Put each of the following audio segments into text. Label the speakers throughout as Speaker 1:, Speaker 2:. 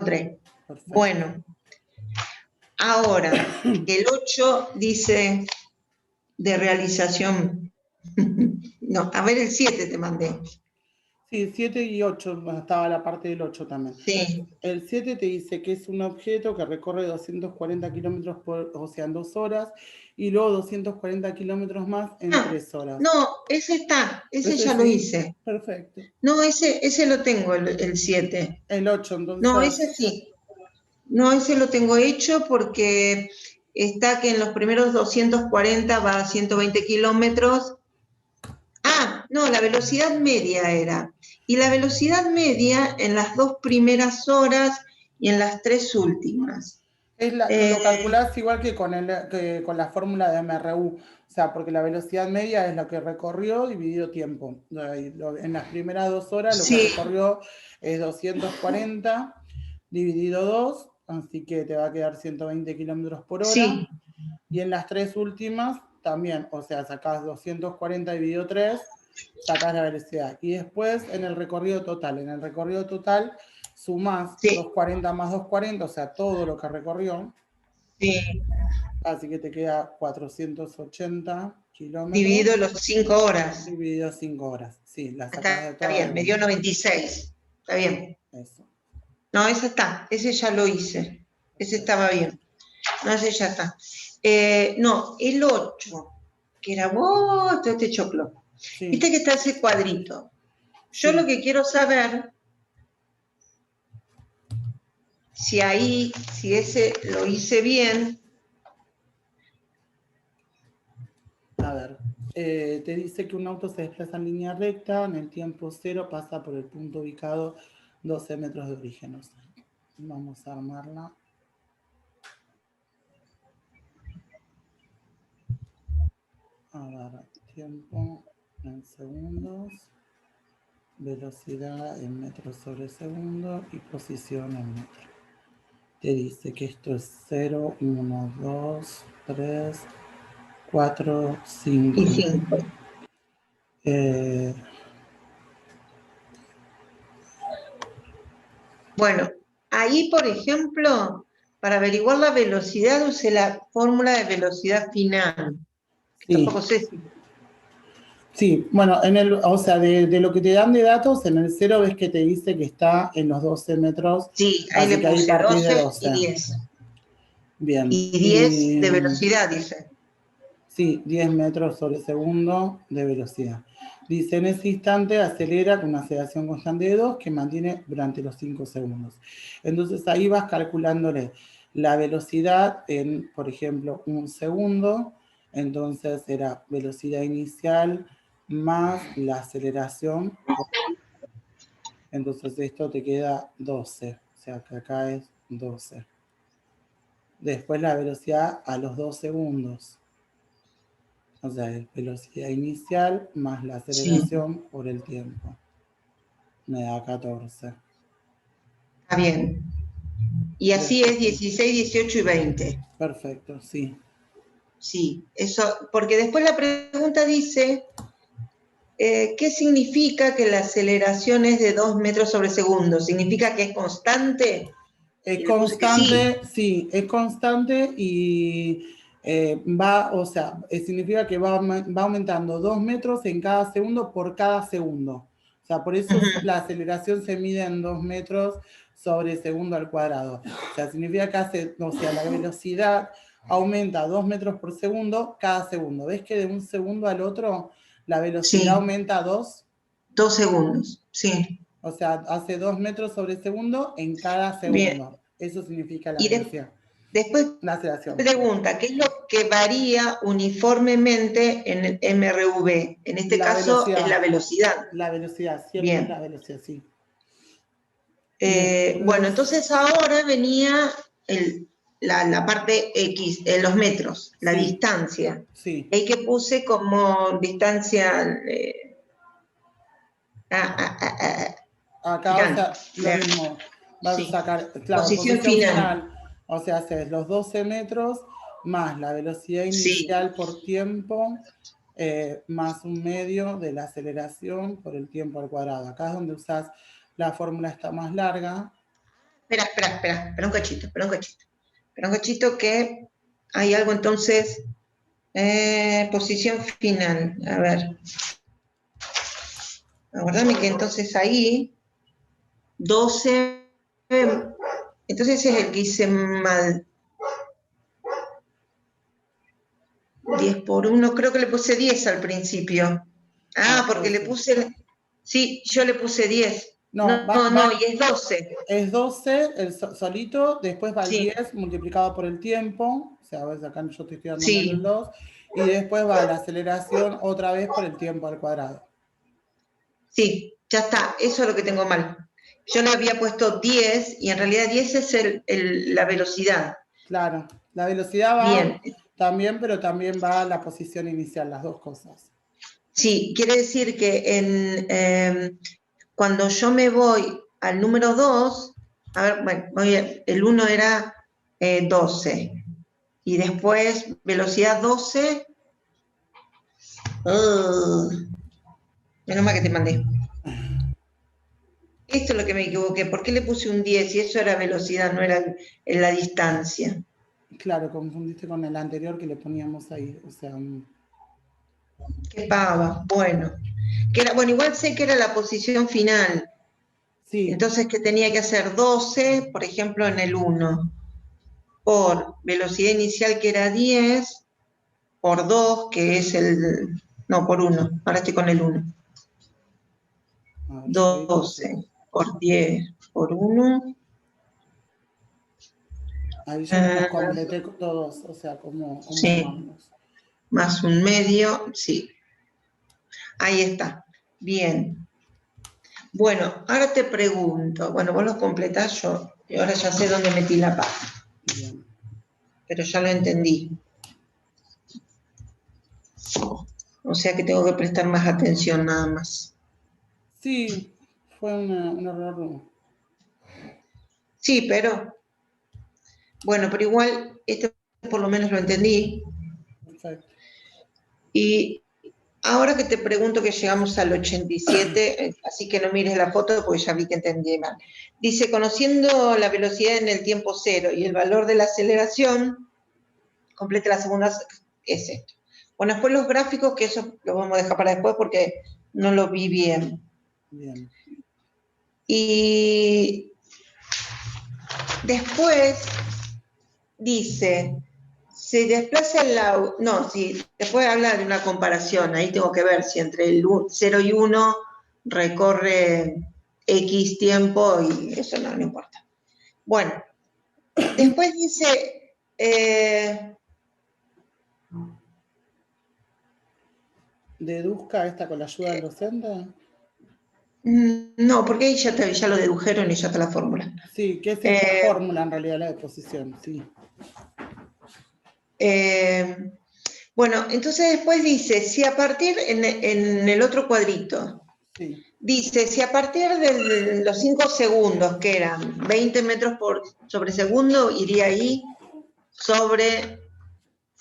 Speaker 1: encontré.
Speaker 2: Perfecto.
Speaker 1: Bueno, ahora, el 8 dice de realización. No, a ver, el 7 te mandé.
Speaker 2: Sí, 7 y 8, estaba la parte del 8 también.
Speaker 1: Sí.
Speaker 2: El 7 te dice que es un objeto que recorre 240 kilómetros o sea, en 2 horas, y luego 240 kilómetros más en 3 horas.
Speaker 1: No, ese está, ese ya
Speaker 2: sí,
Speaker 1: lo hice.
Speaker 2: Perfecto.
Speaker 1: No, ese lo tengo, el 7.
Speaker 2: El 8, entonces.
Speaker 1: No, ese sí. No, ese lo tengo hecho porque está que en los primeros 240 va a 120 kilómetros. Ah, no, la velocidad media era. Y la velocidad media en las 2 primeras horas y en las 3 últimas.
Speaker 2: Lo calculás igual que con la fórmula de MRU, o sea, porque la velocidad media es lo que recorrió dividido tiempo. En las primeras 2 horas lo que recorrió es 240 dividido 2, así que te va a quedar 120 kilómetros por hora.
Speaker 1: Sí.
Speaker 2: Y en las 3 últimas también, o sea, sacás 240 dividido 3, sacás la velocidad. Y después en el recorrido total, sumás 240 más 240, o sea, todo lo que recorrió.
Speaker 1: Sí.
Speaker 2: Así que te queda 480 kilómetros.
Speaker 1: Dividido los 5 horas.
Speaker 2: Dividido 5 horas, sí. La sacás de
Speaker 1: está bien, me dio 96. Está bien.
Speaker 2: Eso.
Speaker 1: No, ese está, ese ya lo hice. Ese estaba bien. No, ese ya está. No, el 8, que era todo este choclo.
Speaker 2: Sí.
Speaker 1: Viste que está ese cuadrito. Yo lo que quiero saber, si ese lo hice bien.
Speaker 2: A ver, te dice que un auto se desplaza en línea recta, en el tiempo 0 pasa por el punto ubicado 12 metros de origen. O sea, vamos a armarla. A ver, tiempo en segundos, velocidad en metros sobre segundo y posición en metro. Te dice que esto es 0, 1, 2, 3, 4, 5.
Speaker 1: Y 5. Bueno, ahí, por ejemplo, para averiguar la velocidad usé la fórmula de velocidad final. Que tampoco sé si...
Speaker 2: Sí, bueno, o sea, de lo que te dan de datos, en el 0 ves que te dice que está en los 12 metros.
Speaker 1: Sí, ahí le puse 12 y 10.
Speaker 2: Bien.
Speaker 1: Y 10 de velocidad, dice.
Speaker 2: Sí, 10 metros sobre segundo de velocidad. Dice, en ese instante acelera con una aceleración constante de 2 que mantiene durante los 5 segundos. Entonces ahí vas calculándole la velocidad en, por ejemplo, 1 segundo. Entonces era velocidad inicial más la aceleración. Entonces esto te queda 12. O sea que acá es 12. Después la velocidad a los 2 segundos. O sea, velocidad inicial más la aceleración por el tiempo. Me da 14.
Speaker 1: Está bien. Y así es 16, 18 y 20.
Speaker 2: Perfecto, sí.
Speaker 1: Sí, eso, porque después la pregunta dice, ¿qué significa que la aceleración es de 2 metros sobre segundo? ¿Significa que es constante?
Speaker 2: Es constante, sí, es constante y significa que va aumentando 2 metros en cada segundo por cada segundo. O sea, por eso la aceleración se mide en 2 metros sobre segundo al cuadrado. O sea, significa que la velocidad aumenta 2 metros por segundo cada segundo. ¿Ves que de un segundo al otro la velocidad aumenta 2?
Speaker 1: 2 segundos, sí.
Speaker 2: O sea, hace 2 metros sobre segundo en cada segundo. Bien. Eso significa la velocidad.
Speaker 1: Después
Speaker 2: la aceleración.
Speaker 1: Pregunta, ¿qué es lo que varía uniformemente en el MRV? En este caso es la velocidad.
Speaker 2: La velocidad, siempre
Speaker 1: Bien.
Speaker 2: Es la velocidad, sí.
Speaker 1: Bueno, entonces ahora venía la parte X, los metros, la distancia.
Speaker 2: Sí.
Speaker 1: Ahí que puse como distancia...
Speaker 2: Acá,
Speaker 1: final.
Speaker 2: o sea, lo mismo. Vas a sacar, claro,
Speaker 1: Posición final.
Speaker 2: O sea, haces los 12 metros más la velocidad inicial por tiempo, más un medio de la aceleración por el tiempo al cuadrado. Acá es donde usas la fórmula esta más larga.
Speaker 1: espera un cachito, espera un cachito que hay algo entonces, posición final, a ver. Aguardame que entonces ahí, 12, entonces ese es el que hice mal. 10 por 1, creo que le puse 10 al principio. Ah, porque le puse, sí, yo le puse 10. No, y es 12.
Speaker 2: Es 12 el solito, después va el
Speaker 1: Sí.
Speaker 2: 10 multiplicado por el tiempo, o sea, ves acá yo te estoy dando
Speaker 1: Sí.
Speaker 2: el 2, y después va la aceleración otra vez por el tiempo al cuadrado.
Speaker 1: Sí, ya está, eso es lo que tengo mal. Yo le había puesto 10 y en realidad 10 es la velocidad.
Speaker 2: Claro, la velocidad va
Speaker 1: Bien.
Speaker 2: también, pero también va la posición inicial, las dos cosas.
Speaker 1: Sí, quiere decir que cuando yo me voy al número 2, a ver, bueno, el 1 era 12, y después velocidad 12, menos mal que te mandé. Esto es lo que me equivoqué, ¿por qué le puse un 10? Y eso era velocidad, no era la distancia.
Speaker 2: Claro, confundiste con el anterior que le poníamos ahí, o sea...
Speaker 1: Qué pava, bueno. Bueno, igual sé que era la posición final.
Speaker 2: Sí.
Speaker 1: Entonces que tenía que hacer 12, por ejemplo, en el 1, por velocidad inicial que era 10, por 2, que es no, por 1, ahora estoy con el 1. 12 por 10 por 1.
Speaker 2: Ahí yo no los completé todos, o sea, ¿cómo
Speaker 1: Sí,
Speaker 2: armarlos?
Speaker 1: más un medio, sí. Ahí está, bien. Bueno, ahora te pregunto, bueno, vos los completás yo, y ahora ya sé dónde metí la pata.
Speaker 2: Bien.
Speaker 1: Pero ya lo entendí. O sea que tengo que prestar más atención nada más.
Speaker 2: Sí, fue un error.
Speaker 1: Sí, pero bueno, pero igual esto por lo menos lo entendí.
Speaker 2: Perfecto.
Speaker 1: Y ahora que te pregunto que llegamos al 87, así que no mires la foto porque ya vi que entendí mal. Dice, conociendo la velocidad en el tiempo cero y el valor de la aceleración, complete la segunda, es esto. Bueno, después los gráficos, que eso lo vamos a dejar para después porque no lo vi bien.
Speaker 2: Bien.
Speaker 1: Y después dice, se desplaza el auto, no, sí, después habla de una comparación, ahí tengo que ver si entre el 0 y 1 recorre X tiempo y eso no importa. Bueno, después dice...
Speaker 2: ¿Deduzca esta con la ayuda del docente?
Speaker 1: No, porque ahí ya lo dedujeron y ya está la fórmula.
Speaker 2: Sí, que es esta fórmula en realidad, la de posición, sí.
Speaker 1: Bueno, entonces después dice, si a partir, en el otro cuadrito,
Speaker 2: Sí.
Speaker 1: dice, si a partir de los 5 segundos, que eran 20 metros sobre segundo, iría ahí sobre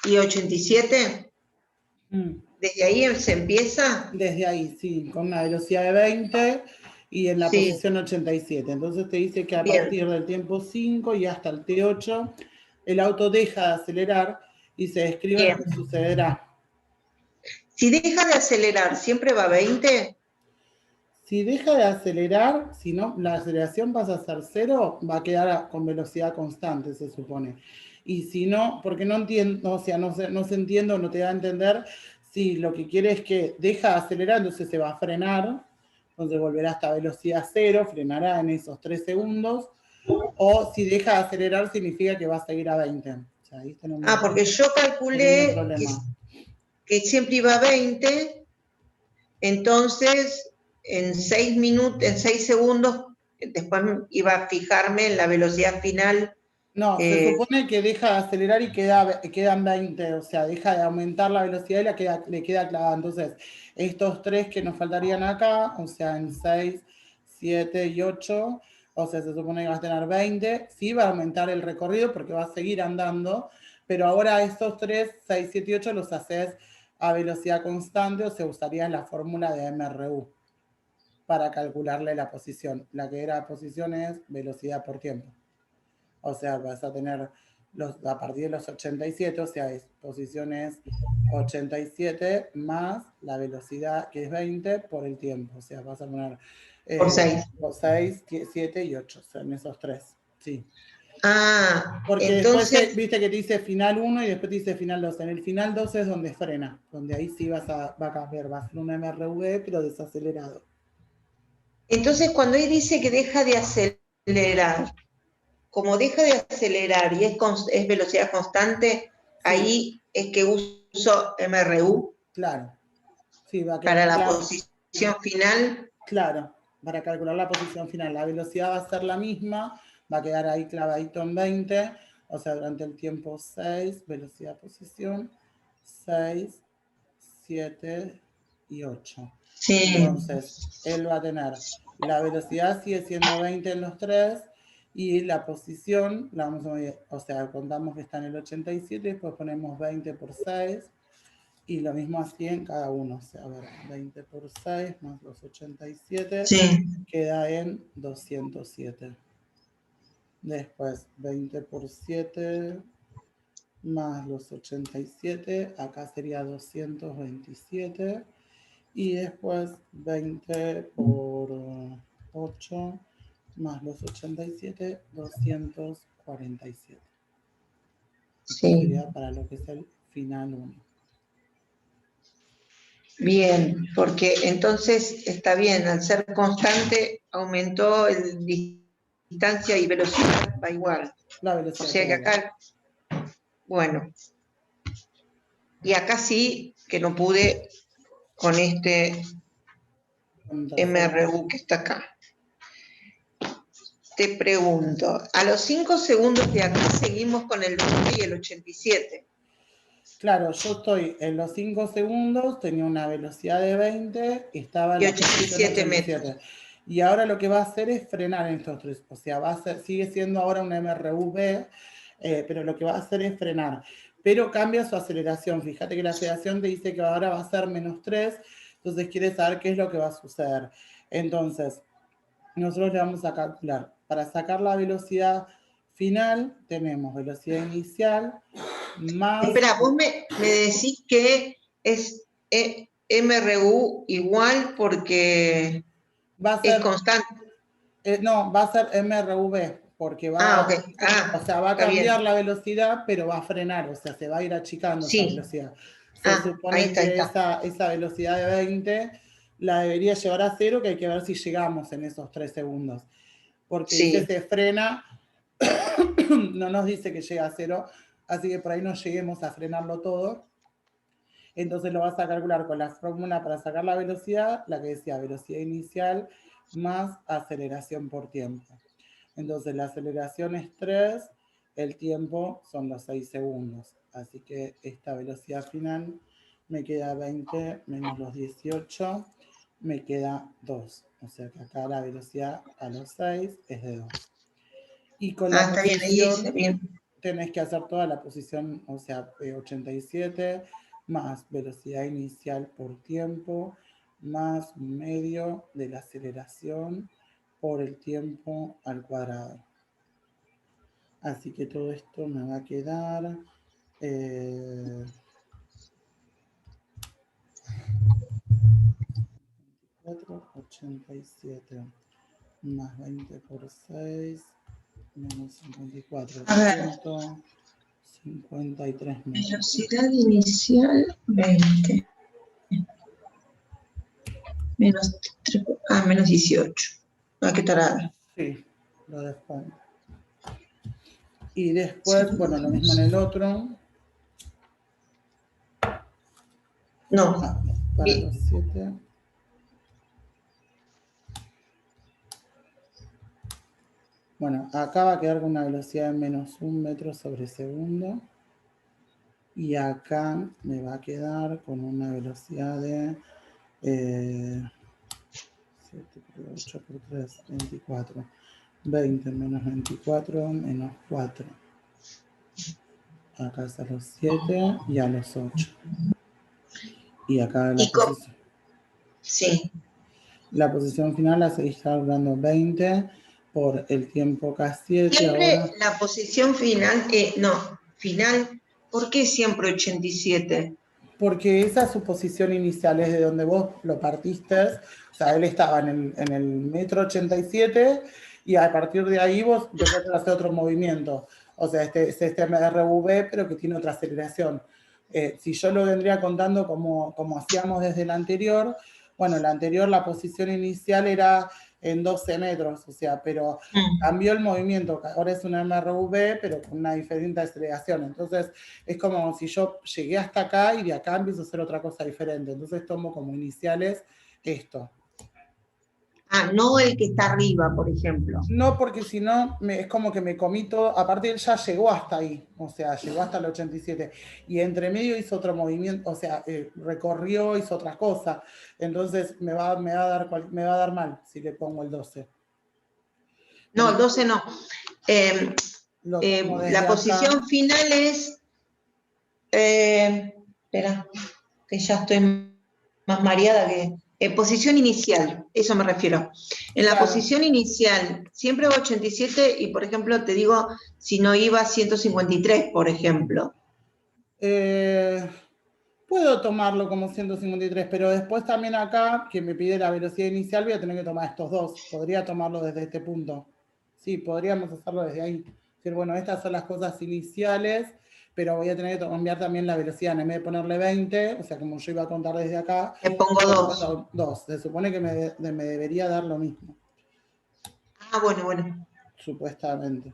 Speaker 1: I87, desde ahí se empieza.
Speaker 2: Desde ahí, sí, con una velocidad de 20 y en la
Speaker 1: Sí,
Speaker 2: posición 87. Entonces te dice que a
Speaker 1: bien.
Speaker 2: partir del tiempo 5 y hasta el T8, el auto deja de acelerar y se describe lo
Speaker 1: Bien.
Speaker 2: que sucederá.
Speaker 1: Si deja de acelerar, ¿siempre va a 20?
Speaker 2: Si deja de acelerar, si no, la aceleración pasa a ser 0, va a quedar con velocidad constante, se supone. Y si no, porque no entiendo, o sea, no se entiende o no te da a entender si lo que quiere es que deja de acelerar, entonces se va a frenar, entonces volverá hasta velocidad 0, frenará en esos 3 segundos, o si deja de acelerar significa que va a seguir a 20. O sea, ahí tenemos
Speaker 1: Porque yo
Speaker 2: un pequeño
Speaker 1: calculé
Speaker 2: problema.
Speaker 1: que siempre iba a 20, entonces en 6 minutos, en 6 segundos, después iba a fijarme en la velocidad final.
Speaker 2: No, se supone que deja de acelerar y quedan 20, o sea, deja de aumentar la velocidad y le queda clavada. Entonces, estos 3 que nos faltarían acá, o sea, en 6, 7 y 8, o sea, se supone que va a tener 20, sí va a aumentar el recorrido porque va a seguir andando, pero ahora estos 3, 6, 7 y 8 los haces a velocidad constante, o sea, usarías la fórmula de MRU para calcularle la posición. La que era posición es velocidad por tiempo. O sea, vas a tener a partir de los 87, o sea, posición es 87 más la velocidad, que es 20, por el tiempo. O sea, vas a poner
Speaker 1: Por 6.
Speaker 2: 6, 7 y 8, o sea, en esos tres, sí.
Speaker 1: Ah,
Speaker 2: Porque
Speaker 1: entonces...
Speaker 2: después viste que te dice final 1 y después te dice final 2. En el final 2 es donde frena, donde ahí sí va a cambiar, va a ser un MRV, pero desacelerado.
Speaker 1: Entonces, cuando ahí dice que deja de acelerar, como deja de acelerar y es velocidad constante, sí, ahí es que uso MRU.
Speaker 2: Claro. Sí, va a
Speaker 1: para la posición final.
Speaker 2: Claro, para calcular la posición final. La velocidad va a ser la misma, va a quedar ahí clavadito en 20, o sea, durante el tiempo 6, velocidad, posición, 6, 7 y 8. Sí. Entonces, él va a tener, la velocidad sigue siendo 20 en los tres, y la posición, la vamos a medir, o sea, contamos que está en el 87, después ponemos 20 por 6, y lo mismo así en cada uno. O sea, a ver, 20 por 6 más los 87, sí, queda en 207. Después, 20 por 7 más los 87, acá sería 227. Y después 20 por 8 más los 87, 247. Sí. Esto sería para lo que es el final 1.
Speaker 1: Bien, porque entonces está bien, al ser constante aumentó el distancia y velocidad, va igual.
Speaker 2: La velocidad.
Speaker 1: O sea que acá, bueno, y acá sí que no pude con este MRU que está acá. Te pregunto, a los 5 segundos de acá seguimos con el 20 y el 87.
Speaker 2: Claro, yo estoy en los 5 segundos, tenía una velocidad de 20, estaba en la
Speaker 1: 87 metros.
Speaker 2: Y ahora lo que va a hacer es frenar en estos tres. O sea, sigue siendo ahora un MRV, pero lo que va a hacer es frenar. Pero cambia su aceleración. Fíjate que la aceleración te dice que ahora va a ser -3, entonces quiere saber qué es lo que va a suceder. Entonces, nosotros le vamos a calcular. Para sacar la velocidad final, tenemos velocidad inicial, más...
Speaker 1: Espera, vos me decís que es MRU igual porque
Speaker 2: va a ser,
Speaker 1: es constante.
Speaker 2: No, va a ser MRV, porque va,
Speaker 1: okay.
Speaker 2: O sea, va a cambiar la velocidad, pero va a frenar, o sea, se va a ir achicando esa velocidad. Se supone que esa velocidad de 20 la debería llevar a 0, que hay que ver si llegamos en esos 3 segundos. Porque dice se frena, no nos dice que llega a 0, así que por ahí no lleguemos a frenarlo todo. Entonces lo vas a calcular con la fórmula para sacar la velocidad, la que decía velocidad inicial más aceleración por tiempo. Entonces la aceleración es 3, el tiempo son los 6 segundos. Así que esta velocidad final me queda 20 menos los 18, me queda 2. O sea que acá la velocidad a los 6 es de 2. Y con la posición tenés que hacer toda la posición, o sea, 87 más velocidad inicial por tiempo, más medio de la aceleración por el tiempo al cuadrado. Así que todo esto me va a quedar... 87 más 20 por 6 menos 54. 153 metros.
Speaker 1: Velocidad inicial 20. Menos 18. Ah, qué tarada.
Speaker 2: Sí, lo dejo. Y después, bueno, lo mismo en el otro.
Speaker 1: No.
Speaker 2: Para los 7. Bueno, acá va a quedar con una velocidad de menos 1 metro sobre segundo. Y acá me va a quedar con una velocidad de 7 por 8 por 3, 24. 20 menos 24 menos 4. Acá es a los 7 y a los 8. Y acá la posición.
Speaker 1: Sí.
Speaker 2: La posición final la seguís calculando 20 por el tiempo K7
Speaker 1: Siempre
Speaker 2: ahora.
Speaker 1: la posición final, final, ¿por qué siempre 87?
Speaker 2: Porque esa es su posición inicial, es de donde vos lo partiste. O sea, él estaba en el metro 87 y a partir de ahí vos empezaste a hacer otro movimiento. O sea, es este MRV, pero que tiene otra aceleración. Si yo lo vendría contando como hacíamos desde el anterior, bueno, la anterior, la posición inicial era en 12 metros, o sea, pero cambió el movimiento. Ahora es una MRV, pero con una diferente aceleración. Entonces, es como si yo llegué hasta acá y de acá empiezo a hacer otra cosa diferente. Entonces tomo como iniciales esto.
Speaker 1: Ah, no el que está arriba, por ejemplo.
Speaker 2: No, porque si no, es como que me comí todo. Aparte, él ya llegó hasta ahí. O sea, llegó hasta el 87. Y entre medio hizo otro movimiento. O sea, recorrió, hizo otra cosa. Entonces me va a dar mal si le pongo el 12.
Speaker 1: No, el 12 no. La posición
Speaker 2: acá.
Speaker 1: final es... espera, que ya estoy más mareada que... posición inicial, eso me refiero. En la posición inicial, siempre va 87 y, por ejemplo, te digo, si no iba 153, por ejemplo.
Speaker 2: Puedo tomarlo como 153, pero después también acá, que me pide la velocidad inicial, voy a tener que tomar estos dos. Podría tomarlo desde este punto. Sí, podríamos hacerlo desde ahí. Decir, bueno, estas son las cosas iniciales, pero voy a tener que cambiar también la velocidad. En vez de ponerle 20, o sea, como yo iba a contar desde acá,
Speaker 1: Le pongo 2.
Speaker 2: 2. Se supone que me debería dar lo mismo.
Speaker 1: Ah, bueno.
Speaker 2: Supuestamente.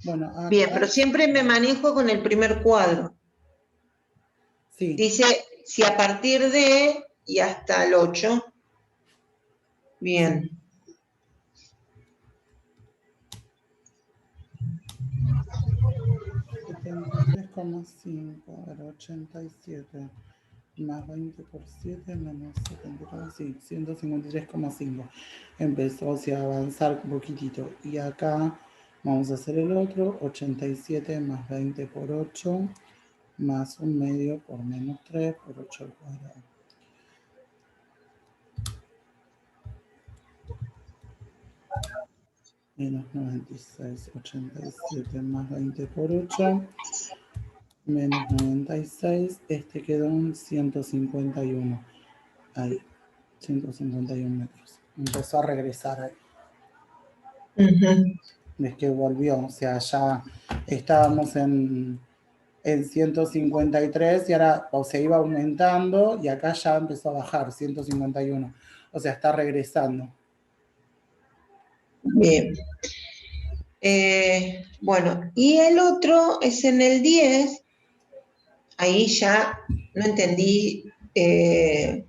Speaker 2: Bueno, acá,
Speaker 1: bien, pero siempre me manejo con el primer cuadro.
Speaker 2: Sí.
Speaker 1: Dice, si a partir de y hasta el 8. Bien.
Speaker 2: Sí. 73,5, a ver, 87 más 20 por 7 menos 74, sí, 153,5. Empezó a avanzar un poquitito. Y acá vamos a hacer el otro, 87 más 20 por 8, más un medio por menos 3 por 8 al cuadrado. Menos 96, 87 más 20 por 8, menos 96, este quedó en 151. Ahí, 151 metros. Empezó a regresar ahí. Es que volvió, o sea, ya estábamos en 153 y ahora o se iba aumentando y acá ya empezó a bajar, 151. O sea, está regresando.
Speaker 1: Bien. Bueno, y el otro es en el 10. Ahí ya no entendí el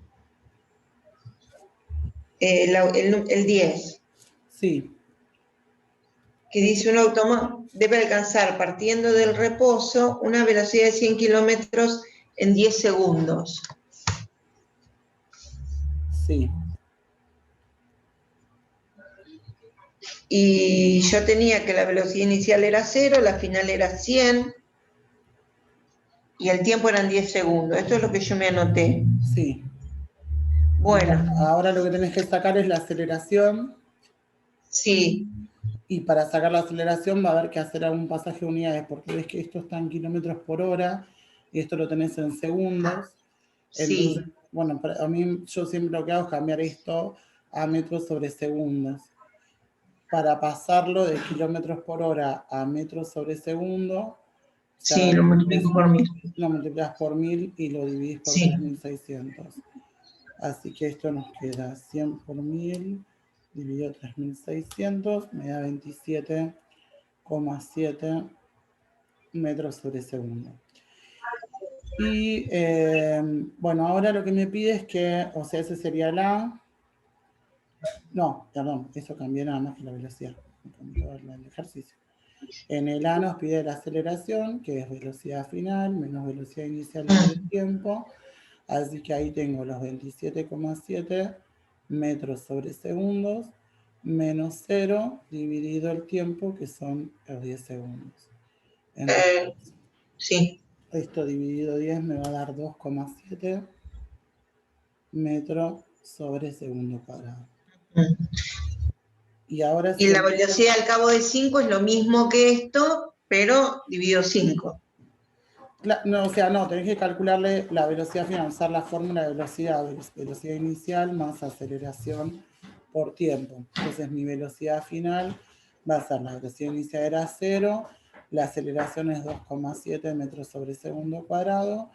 Speaker 1: 10.
Speaker 2: Sí.
Speaker 1: Que dice un automóvil debe alcanzar partiendo del reposo una velocidad de 100 kilómetros en 10 segundos.
Speaker 2: Sí.
Speaker 1: Y yo tenía que la velocidad inicial era 0, la final era 100 y el tiempo eran 10 segundos. Esto es lo que yo me anoté.
Speaker 2: Sí.
Speaker 1: Bueno.
Speaker 2: Ahora lo que tenés que sacar es la aceleración.
Speaker 1: Sí.
Speaker 2: Y para sacar la aceleración va a haber que hacer algún pasaje de unidades, porque ves que esto está en kilómetros por hora y esto lo tenés en segundos. Entonces,
Speaker 1: Sí.
Speaker 2: bueno, a mí yo siempre lo que hago es cambiar esto a metros sobre segundos. Para pasarlo de kilómetros por hora a metros sobre segundo,
Speaker 1: Sí, lo multiplico por 1000.
Speaker 2: Lo multiplicas por 1000 y lo dividís por 3600. Así que esto nos queda 100 por 1000 dividido 3600, me da 27,7 metros sobre segundo. Y bueno, ahora lo que me pide es que, o sea, ese sería la... No, perdón, eso cambió nada más que la velocidad. El ejercicio. En el A nos pide la aceleración, que es velocidad final, menos velocidad inicial del tiempo. Así que ahí tengo los 27,7 metros sobre segundos, menos 0 dividido el tiempo, que son los 10 segundos. Entonces,
Speaker 1: sí.
Speaker 2: Esto dividido 10 me va a dar 2,7 metros sobre segundo cuadrado. Y ahora
Speaker 1: Y la velocidad al cabo de 5 es lo mismo que esto, pero dividido 5.
Speaker 2: No, o sea, no, tenés que calcularle la velocidad final, usar la fórmula de velocidad inicial más aceleración por tiempo. Entonces mi velocidad final va a ser, la velocidad inicial era 0, la aceleración es 2,7 metros sobre segundo cuadrado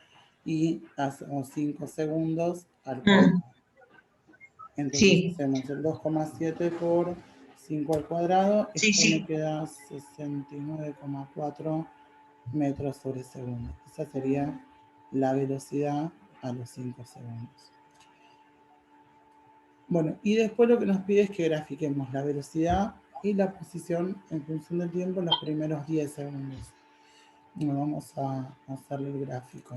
Speaker 2: y hacemos 5 segundos al cuadrado. Entonces
Speaker 1: Sí.
Speaker 2: hacemos el 2,7 por 5 al cuadrado,
Speaker 1: Sí,
Speaker 2: esto
Speaker 1: sí.
Speaker 2: me queda 69,4 metros sobre segundo. Esa sería la velocidad a los 5 segundos. Bueno, y después lo que nos pide es que grafiquemos la velocidad y la posición en función del tiempo en los primeros 10 segundos. Bueno, vamos a hacerle el gráfico.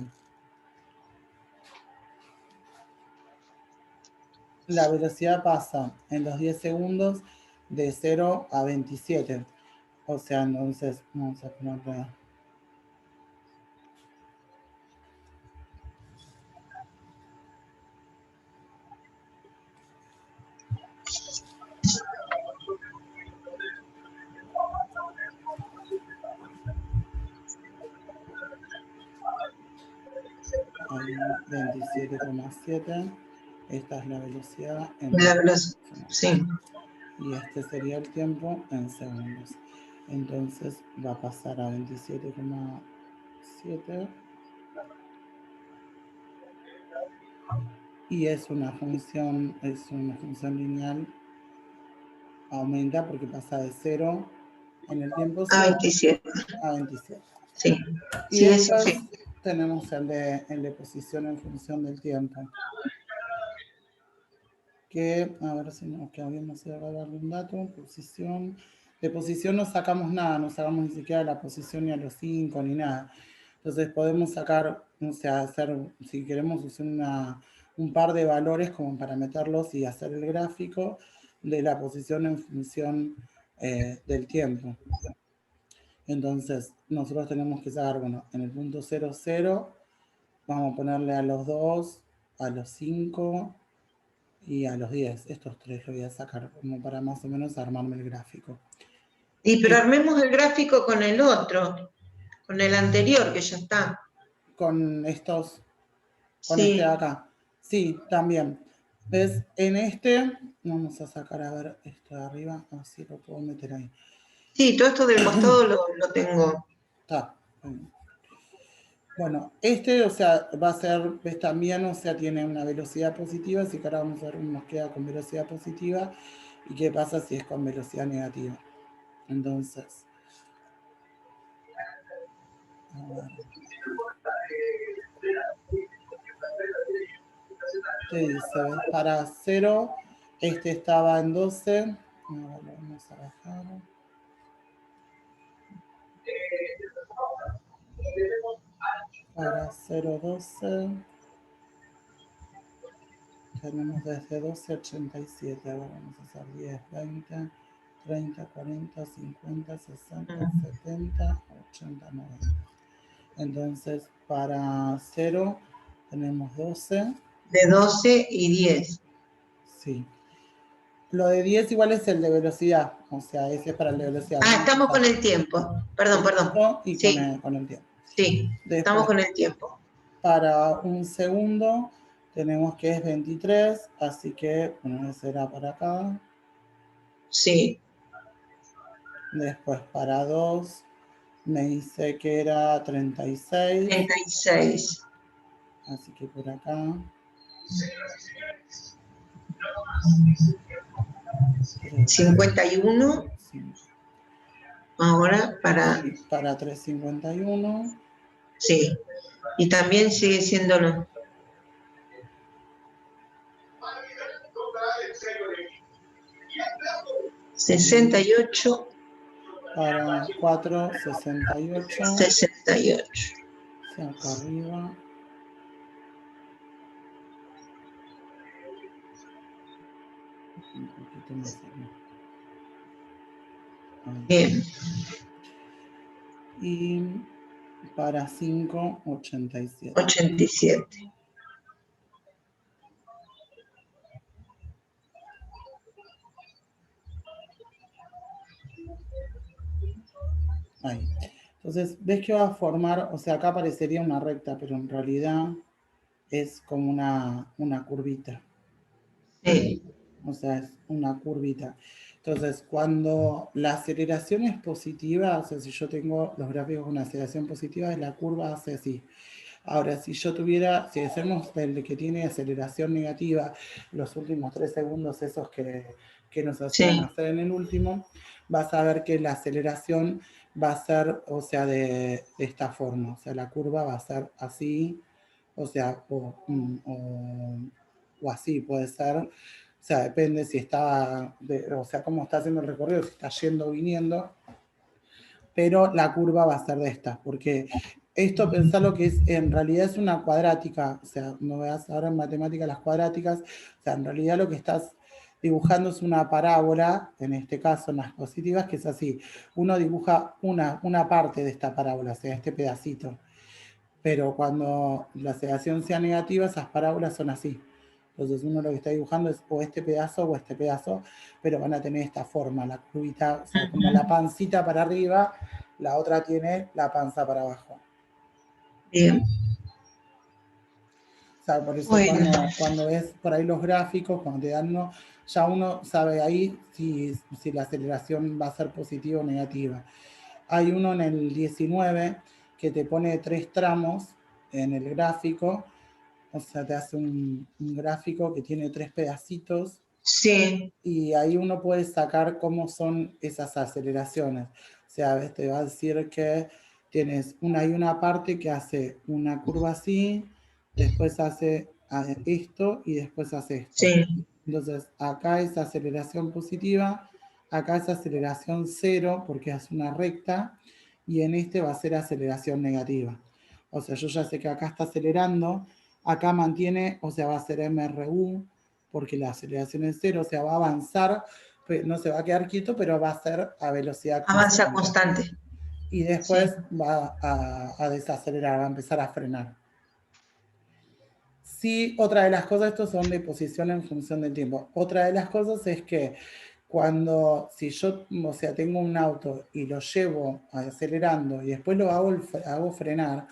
Speaker 2: La velocidad pasa en los 10 segundos de 0 a 27. O sea, entonces vamos a ponerle... Ahí 27,7. Esta es la velocidad en
Speaker 1: Sí.
Speaker 2: y este sería el tiempo en segundos. Entonces va a pasar a 27,7 y es una función lineal, aumenta porque pasa de 0 en el tiempo 0 a 27.
Speaker 1: Sí,
Speaker 2: Y
Speaker 1: sí, eso
Speaker 2: después
Speaker 1: sí.
Speaker 2: tenemos el de posición en función del tiempo. Que, a ver si nos queda bien, no sé, darle un dato, posición. De posición no sacamos nada, no sacamos ni siquiera la posición ni a los 5 ni nada. Entonces podemos sacar, o sea, hacer, si queremos usar un par de valores como para meterlos y hacer el gráfico de la posición en función del tiempo. Entonces nosotros tenemos que sacar, bueno, en el punto 0, 0, vamos a ponerle a los 2, a los 5 y a los 10. Estos tres lo voy a sacar como para más o menos armarme el gráfico.
Speaker 1: Pero armemos el gráfico con el otro, con el anterior que ya está.
Speaker 2: Con estos, con
Speaker 1: Sí.
Speaker 2: este de acá. Sí, también. ¿Ves? En este, vamos a sacar a ver esto de arriba, así lo puedo meter ahí.
Speaker 1: Sí, todo esto del costado lo tengo.
Speaker 2: Está. Bueno, este, o sea, va a ser, ves también, o sea, tiene una velocidad positiva, así que ahora vamos a ver, nos queda con velocidad positiva y qué pasa si es con velocidad negativa. Entonces, a ver. Te dice, ¿ves? Para 0, este estaba en 12. Ahora lo vamos a bajar. Para 0, 12. Tenemos desde 12 a 87. Ahora vamos a hacer 10, 20, 30, 40, 50, 60, 70, 80, 90. Entonces, para 0 tenemos 12.
Speaker 1: De 12 y 10.
Speaker 2: Sí. Lo de 10 igual es el de velocidad. O sea, ese es para el de velocidad.
Speaker 1: Ah, estamos con el tiempo. Perdón.
Speaker 2: Y
Speaker 1: Sí,
Speaker 2: con el tiempo.
Speaker 1: sí, estamos
Speaker 2: Después,
Speaker 1: con el tiempo.
Speaker 2: para un segundo tenemos que es 23, así que bueno, ese será para acá.
Speaker 1: Sí.
Speaker 2: Después para 2 me dice que era 36.
Speaker 1: 36.
Speaker 2: Así que por acá.
Speaker 1: 51. Ahora para...
Speaker 2: Para 3,51.
Speaker 1: Sí. Y también sigue siendo no. ¿68?
Speaker 2: Para 4,68.
Speaker 1: 68.
Speaker 2: Sí, acá arriba. Un poquito más arriba.
Speaker 1: Bien.
Speaker 2: Y para 5,87.
Speaker 1: 87.
Speaker 2: Ahí. Entonces, ves que va a formar, o sea, acá parecería una recta, pero en realidad es como una curvita.
Speaker 1: Sí.
Speaker 2: O sea, es una curvita. Entonces, cuando la aceleración es positiva, o sea, si yo tengo los gráficos con una aceleración positiva, la curva hace así. Ahora, si yo tuviera, si hacemos el que tiene aceleración negativa, los últimos 3 segundos, esos que nos hacían
Speaker 1: Sí.
Speaker 2: hacer en el último, vas a ver que la aceleración va a ser, o sea, de esta forma. O sea, la curva va a ser así, o sea, o así puede ser. O sea, depende si está, o sea, cómo está haciendo el recorrido, si está yendo o viniendo, pero la curva va a ser de esta, porque esto pensar que es, en realidad es una cuadrática, o sea, no veas ahora en matemáticas las cuadráticas, o sea, en realidad lo que estás dibujando es una parábola, en este caso en las positivas, que es así, uno dibuja una parte de esta parábola, o sea, este pedacito, pero cuando la aceleración sea negativa, esas parábolas son así. Entonces uno lo que está dibujando es o este pedazo, pero van a tener esta forma, la curvita, o sea, como la pancita para arriba, la otra tiene la panza para abajo.
Speaker 1: Bien.
Speaker 2: O sea, por eso
Speaker 1: Bueno.
Speaker 2: cuando ves por ahí los gráficos, cuando te dan uno, ya uno sabe ahí si la aceleración va a ser positiva o negativa. Hay uno en el 19 que te pone 3 tramos en el gráfico. O sea, te hace un gráfico que tiene 3 pedacitos
Speaker 1: Sí.
Speaker 2: y ahí uno puede sacar cómo son esas aceleraciones. O sea, te va a decir que tienes hay una parte que hace una curva así, después hace esto y después hace esto.
Speaker 1: Sí.
Speaker 2: Entonces, acá es aceleración positiva, acá es aceleración cero porque es una recta y en este va a ser aceleración negativa. O sea, yo ya sé que acá está acelerando, acá mantiene, o sea, va a ser MRU, porque la aceleración es cero, o sea, va a avanzar, no se va a quedar quieto, pero va a ser a velocidad
Speaker 1: Avanza
Speaker 2: constante.
Speaker 1: constante.
Speaker 2: Y
Speaker 1: Sí.
Speaker 2: después va a desacelerar, va a empezar a frenar. Sí, otra de las cosas, estos son de posición en función del tiempo. Otra de las cosas es que si yo, o sea, tengo un auto y lo llevo acelerando y después lo hago frenar,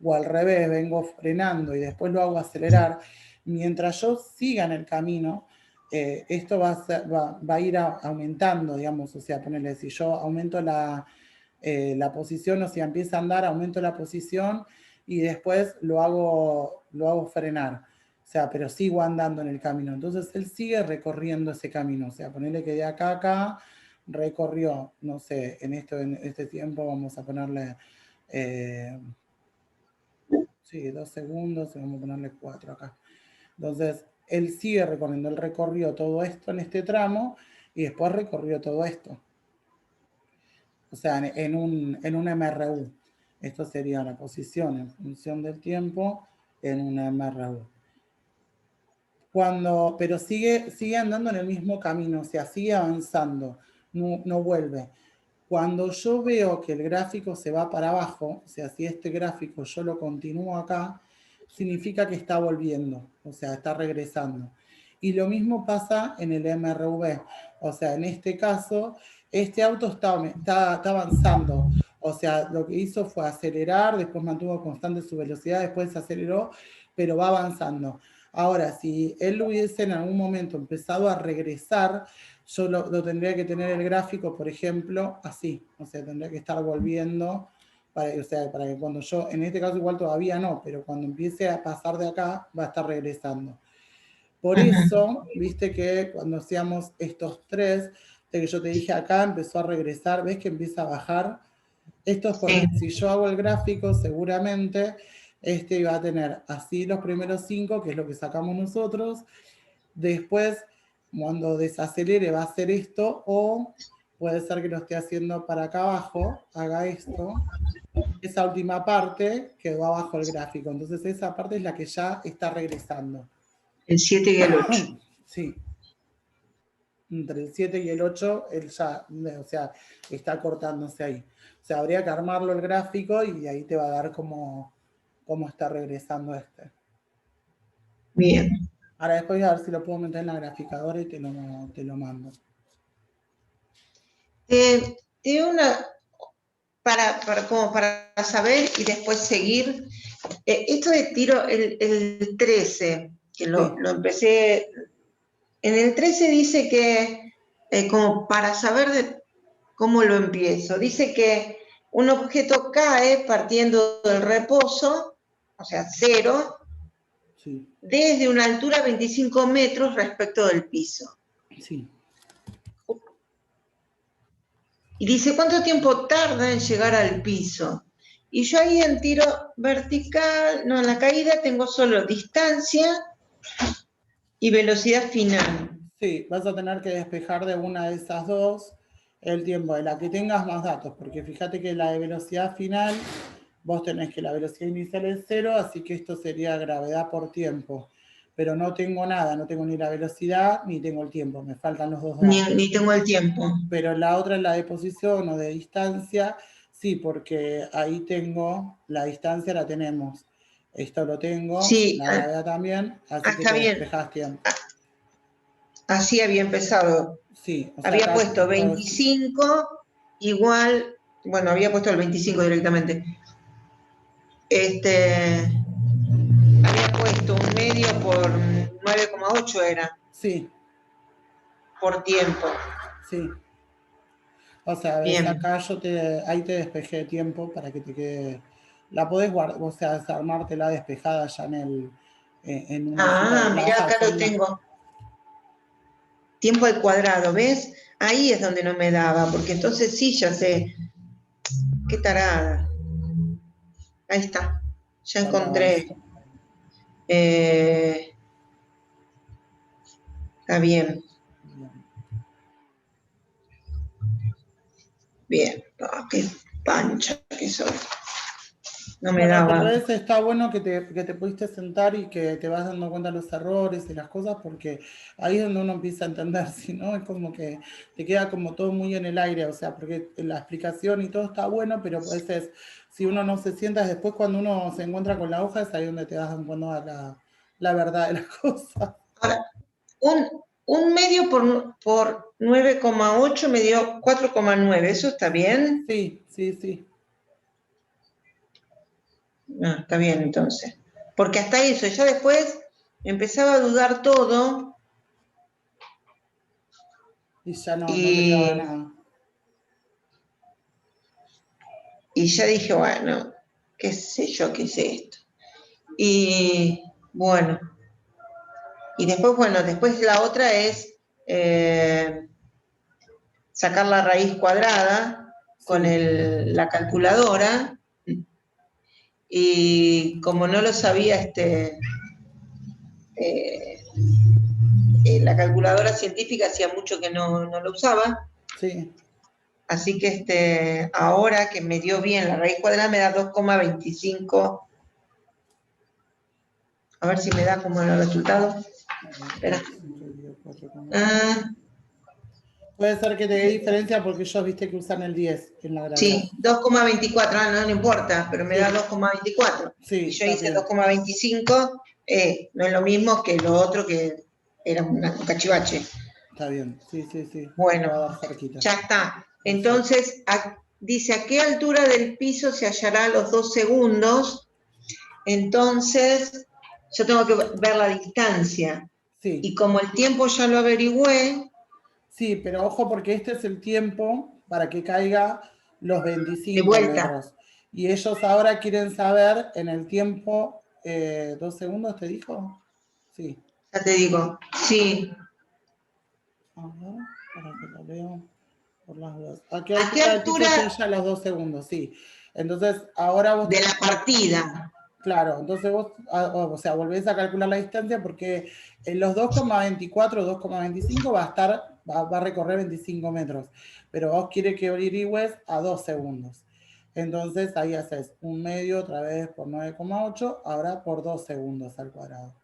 Speaker 2: o al revés, vengo frenando y después lo hago acelerar, mientras yo siga en el camino, esto va a ir aumentando, digamos, o sea, ponerle, si yo aumento la posición, o sea, empieza a andar, aumento la posición y después lo hago frenar. O sea, pero sigo andando en el camino. Entonces él sigue recorriendo ese camino. O sea, ponerle que de acá a acá recorrió, no sé, en este tiempo vamos a ponerle, sí, 2 segundos y vamos a ponerle 4 acá. Entonces, él sigue recorriendo, él recorrió todo esto en este tramo y después recorrió todo esto. O sea, en un MRU. Esto sería la posición en función del tiempo en un MRU. Pero sigue andando en el mismo camino, o sea, sigue avanzando, no vuelve. Cuando yo veo que el gráfico se va para abajo, o sea, si este gráfico yo lo continúo acá, significa que está volviendo, o sea, está regresando. Y lo mismo pasa en el MRV, o sea, en este caso, este auto está avanzando, o sea, lo que hizo fue acelerar, después mantuvo constante su velocidad, después aceleró, pero va avanzando. Ahora, si él hubiese en algún momento empezado a regresar, yo lo tendría que tener el gráfico, por ejemplo, así. O sea, tendría que estar volviendo, o sea, para que cuando yo, en este caso igual todavía no, pero cuando empiece a pasar de acá, va a estar regresando. Por eso, viste que cuando hacíamos estos 3, de que yo te dije acá, empezó a regresar, ves que empieza a bajar. Esto es porque si yo hago el gráfico, seguramente este iba a tener así los primeros 5, que es lo que sacamos nosotros. Después, cuando desacelere, va a hacer esto, o puede ser que lo esté haciendo para acá abajo, haga esto. Esa última parte quedó abajo el gráfico. Entonces, esa parte es la que ya está regresando.
Speaker 1: El 7 y el 8.
Speaker 2: Sí. Entre el 7 y el 8, él ya, o sea, está cortándose ahí. O sea, habría que armarlo el gráfico y ahí te va a dar cómo está regresando este.
Speaker 1: Bien.
Speaker 2: Ahora después a ver si lo puedo meter en la graficadora y te lo mando.
Speaker 1: Una, como para saber y después seguir. Esto de tiro el 13, que lo empecé, en el 13 dice que, como para saber cómo lo empiezo, dice que un objeto cae partiendo del reposo, o sea, 0,
Speaker 2: sí.
Speaker 1: desde una altura 25 metros respecto del piso.
Speaker 2: Sí.
Speaker 1: Y dice, ¿cuánto tiempo tarda en llegar al piso? Y yo ahí en tiro vertical, no, en la caída tengo solo distancia y velocidad final.
Speaker 2: Sí, vas a tener que despejar de una de esas dos el tiempo de la que tengas más datos, porque fíjate que la de velocidad final, vos tenés que la velocidad inicial es 0, así que esto sería gravedad por tiempo. Pero no tengo nada, no tengo ni la velocidad ni tengo el tiempo, me faltan los dos datos.
Speaker 1: Ni tengo el tiempo.
Speaker 2: Pero la otra es la de posición o de distancia, sí, porque ahí tengo, la distancia la tenemos. Esto lo tengo,
Speaker 1: Sí,
Speaker 2: la gravedad también, así que
Speaker 1: está
Speaker 2: te
Speaker 1: bien.
Speaker 2: despejás tiempo.
Speaker 1: Así había empezado.
Speaker 2: Sí, o sea,
Speaker 1: Había
Speaker 2: acá
Speaker 1: puesto 25 igual, bueno, había puesto el 25 directamente. Había puesto un medio por 9,8 era,
Speaker 2: sí,
Speaker 1: por tiempo.
Speaker 2: sí. O sea, ves,
Speaker 1: Bien.
Speaker 2: acá ahí te despejé tiempo para que te quede, la podés guardar, o sea, armártela despejada ya en una hojita, la
Speaker 1: Mirá,
Speaker 2: hoja de
Speaker 1: acá lo
Speaker 2: salida.
Speaker 1: tengo. Tiempo al cuadrado, ¿ves? Ahí es donde no me daba, porque entonces sí, ya sé. Qué tarada. Ahí está. Ya
Speaker 2: Para-
Speaker 1: encontré. Está bien. Bien. Qué pancha que soy. No me
Speaker 2: Bueno, pero
Speaker 1: daba.
Speaker 2: está bueno que te pudiste sentar y que te vas dando cuenta de los errores y las cosas, porque ahí es donde uno empieza a entender, si no, es como que te queda como todo muy en el aire, o sea, porque la explicación y todo está bueno, pero a veces si uno no se sienta, después cuando uno se encuentra con la hoja es ahí donde te das cuenta de la verdad de las cosas.
Speaker 1: Ahora, un medio por 9,8 me dio 4,9. ¿Eso está bien?
Speaker 2: Sí, sí, sí.
Speaker 1: Está bien entonces. Porque hasta eso, ya después empezaba a dudar todo
Speaker 2: Y ya no te quedaba
Speaker 1: y,
Speaker 2: nada.
Speaker 1: y ya dije, bueno, qué sé yo, qué es esto. Y bueno, y después, bueno, después la otra es sacar la raíz cuadrada con
Speaker 2: Sí,
Speaker 1: la calculadora. Y como no lo sabía, la calculadora científica hacía mucho que no lo usaba,
Speaker 2: sí.
Speaker 1: así que ahora que me dio bien la raíz cuadrada me da 2,25. A ver si me da como el resultado. Espera.
Speaker 2: 4,9.
Speaker 1: Ah,
Speaker 2: Puede ser que te dé diferencia porque ellos viste que usan el 10 en la gravedad.
Speaker 1: sí, 2,24, no importa, pero me da
Speaker 2: Sí,
Speaker 1: 2,24.
Speaker 2: sí,
Speaker 1: Y yo
Speaker 2: está
Speaker 1: hice
Speaker 2: bien.
Speaker 1: 2,25, no es lo mismo que lo otro que era un cachivache.
Speaker 2: Está bien. Sí, sí, sí. Te
Speaker 1: Bueno,
Speaker 2: va a dar cerquita.
Speaker 1: ya está.
Speaker 2: Perfecto.
Speaker 1: Entonces, dice a qué altura del piso se hallará a los 2 segundos. Entonces, yo tengo que ver la distancia.
Speaker 2: Sí,
Speaker 1: Y como el tiempo ya lo averigüé,
Speaker 2: sí, pero ojo porque este es el tiempo para que caiga los
Speaker 1: de
Speaker 2: 25
Speaker 1: vuelta,
Speaker 2: metros. Y ellos ahora quieren saber en el tiempo, 2 segundos, ¿te dijo? Sí.
Speaker 1: ya te digo, sí.
Speaker 2: A ver, para que lo leo por las dudas. ¿A qué
Speaker 1: ¿A qué
Speaker 2: altura del piso
Speaker 1: altura
Speaker 2: se halla los 2 segundos? Sí. Entonces, ahora vos
Speaker 1: de la
Speaker 2: tenés que
Speaker 1: partida?
Speaker 2: claro, entonces vos, o sea, volvés a calcular la distancia porque en los 2,24, 2,25 va a recorrer 25 metros, pero vos quieres que averigües a 2 segundos. Entonces ahí haces un medio otra vez por 9,8, ahora por 2 segundos al cuadrado.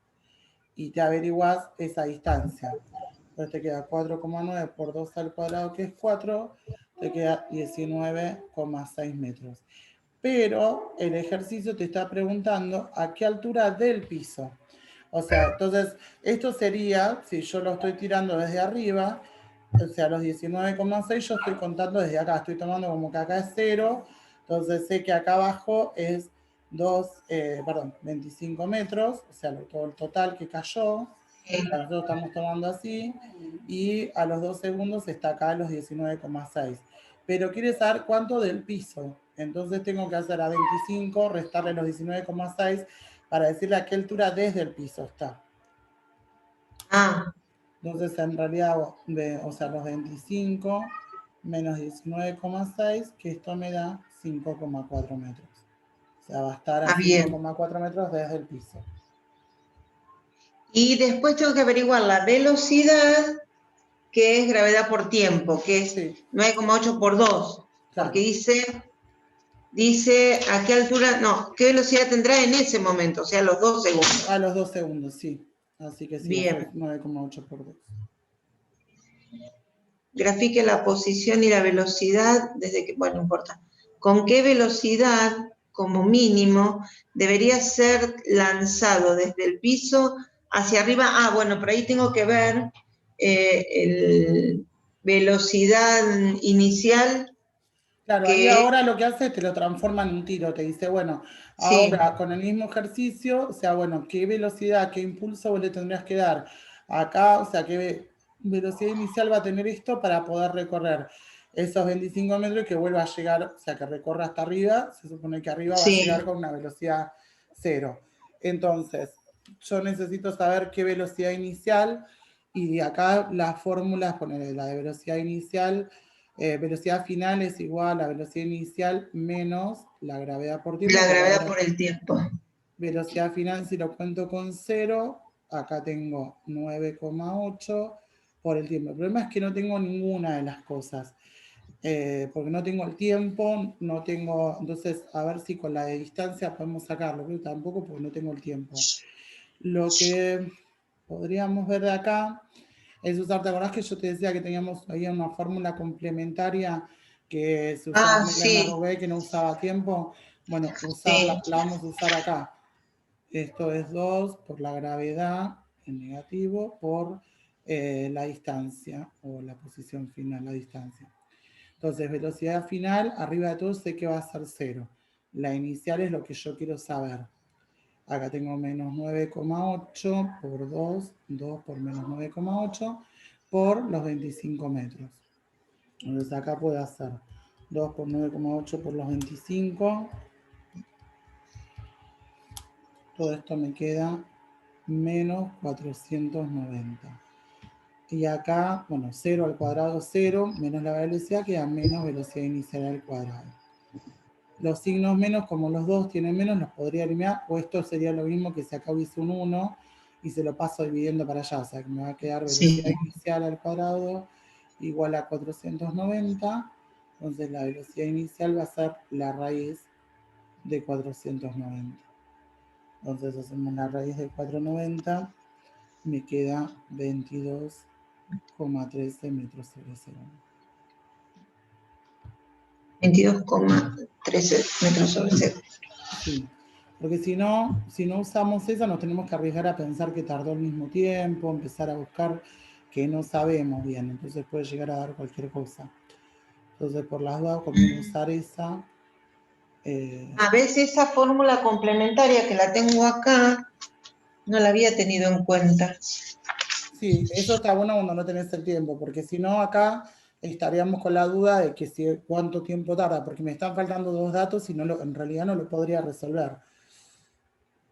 Speaker 2: Y te averiguas esa distancia. Entonces te queda 4,9 por 2 al cuadrado, que es 4, te queda 19,6 metros. Pero el ejercicio te está preguntando a qué altura del piso. O sea, entonces, esto sería, si yo lo estoy tirando desde arriba, o sea, los 19,6 yo estoy contando desde acá, estoy tomando como que acá es 0, Entonces sé que acá abajo es 25 metros, o sea, todo el total que cayó. Nosotros estamos tomando así, y a los 2 segundos está acá a los 19,6. Pero quiere saber cuánto del piso. Entonces tengo que hacer a 25, restarle los 19,6 para decirle a qué altura desde el piso está.
Speaker 1: Ah.
Speaker 2: Entonces en realidad, o sea, los 25 menos 19,6, que esto me da 5,4 metros. O sea, va a estar a 5,4 metros desde el piso.
Speaker 1: Y después tengo que averiguar la velocidad, que es gravedad por tiempo, que es 9,8 por 2. Claro. Porque dice a qué altura, no, qué velocidad tendrá en ese momento, o sea, a los 2 segundos.
Speaker 2: A los 2 segundos, sí. Así que sí,
Speaker 1: bien.
Speaker 2: 9,8 por 2.
Speaker 1: Grafique la posición y la velocidad desde que, bueno, no importa. ¿Con qué velocidad, como mínimo, debería ser lanzado desde el piso hacia arriba? Ah, bueno, por ahí tengo que ver velocidad inicial.
Speaker 2: Claro, ahí ahora lo que hace es te lo transforma en un tiro, te dice, bueno, ahora con el mismo ejercicio, o sea, bueno, ¿qué velocidad, qué impulso vos le tendrías que dar acá? O sea, ¿qué velocidad inicial va a tener esto para poder recorrer esos 25 metros y que vuelva a llegar, o sea, que recorra hasta arriba? Se supone que arriba va a llegar con una velocidad 0. Entonces, yo necesito saber qué velocidad inicial, y de acá las fórmulas, poner la de velocidad inicial, velocidad final es igual a velocidad inicial menos la gravedad por tiempo.
Speaker 1: La gravedad por el tiempo.
Speaker 2: Velocidad final, si lo cuento con 0, acá tengo 9,8 por el tiempo. El problema es que no tengo ninguna de las cosas, porque no tengo el tiempo, no tengo, entonces a ver si con la de distancia podemos sacarlo, pero tampoco porque no tengo el tiempo. Lo que podríamos ver de acá es usar, ¿te acordás que yo te decía que teníamos ahí una fórmula complementaria que se usaba en la MRV, que no usaba tiempo? Bueno, usarla, la vamos a usar acá. Esto es 2 por la gravedad en negativo por la distancia, o la posición final, la distancia. Entonces, velocidad final, arriba de todo sé que va a ser 0. La inicial es lo que yo quiero saber. Acá tengo menos 9,8 por 2, 2 por menos 9,8 por los 25 metros. Entonces acá puedo hacer 2 por 9,8 por los 25. Todo esto me queda menos 490. Y acá, bueno, 0 al cuadrado 0, menos la velocidad, queda menos velocidad inicial al cuadrado. Los signos menos, como los dos tienen menos, los podría eliminar, o esto sería lo mismo que si acá hubiese un 1 y se lo paso dividiendo para allá, o sea que me va a quedar velocidad inicial al cuadrado igual a 490, entonces la velocidad inicial va a ser la raíz de 490. Entonces hacemos la raíz de 490, me queda 22,13 metros sobre segundo.
Speaker 1: 22,13 metros sobre segundo.
Speaker 2: Sí, porque si no usamos eso, nos tenemos que arriesgar a pensar que tardó el mismo tiempo, empezar a buscar que no sabemos bien, entonces puede llegar a dar cualquier cosa. Entonces, por las dudas, conviene usar esa.
Speaker 1: A veces esa fórmula complementaria que la tengo acá, no la había tenido en cuenta.
Speaker 2: Sí, eso está bueno cuando no tenés el tiempo, porque si no acá estaríamos con la duda de que cuánto tiempo tarda, porque me están faltando 2 datos y en realidad no lo podría resolver.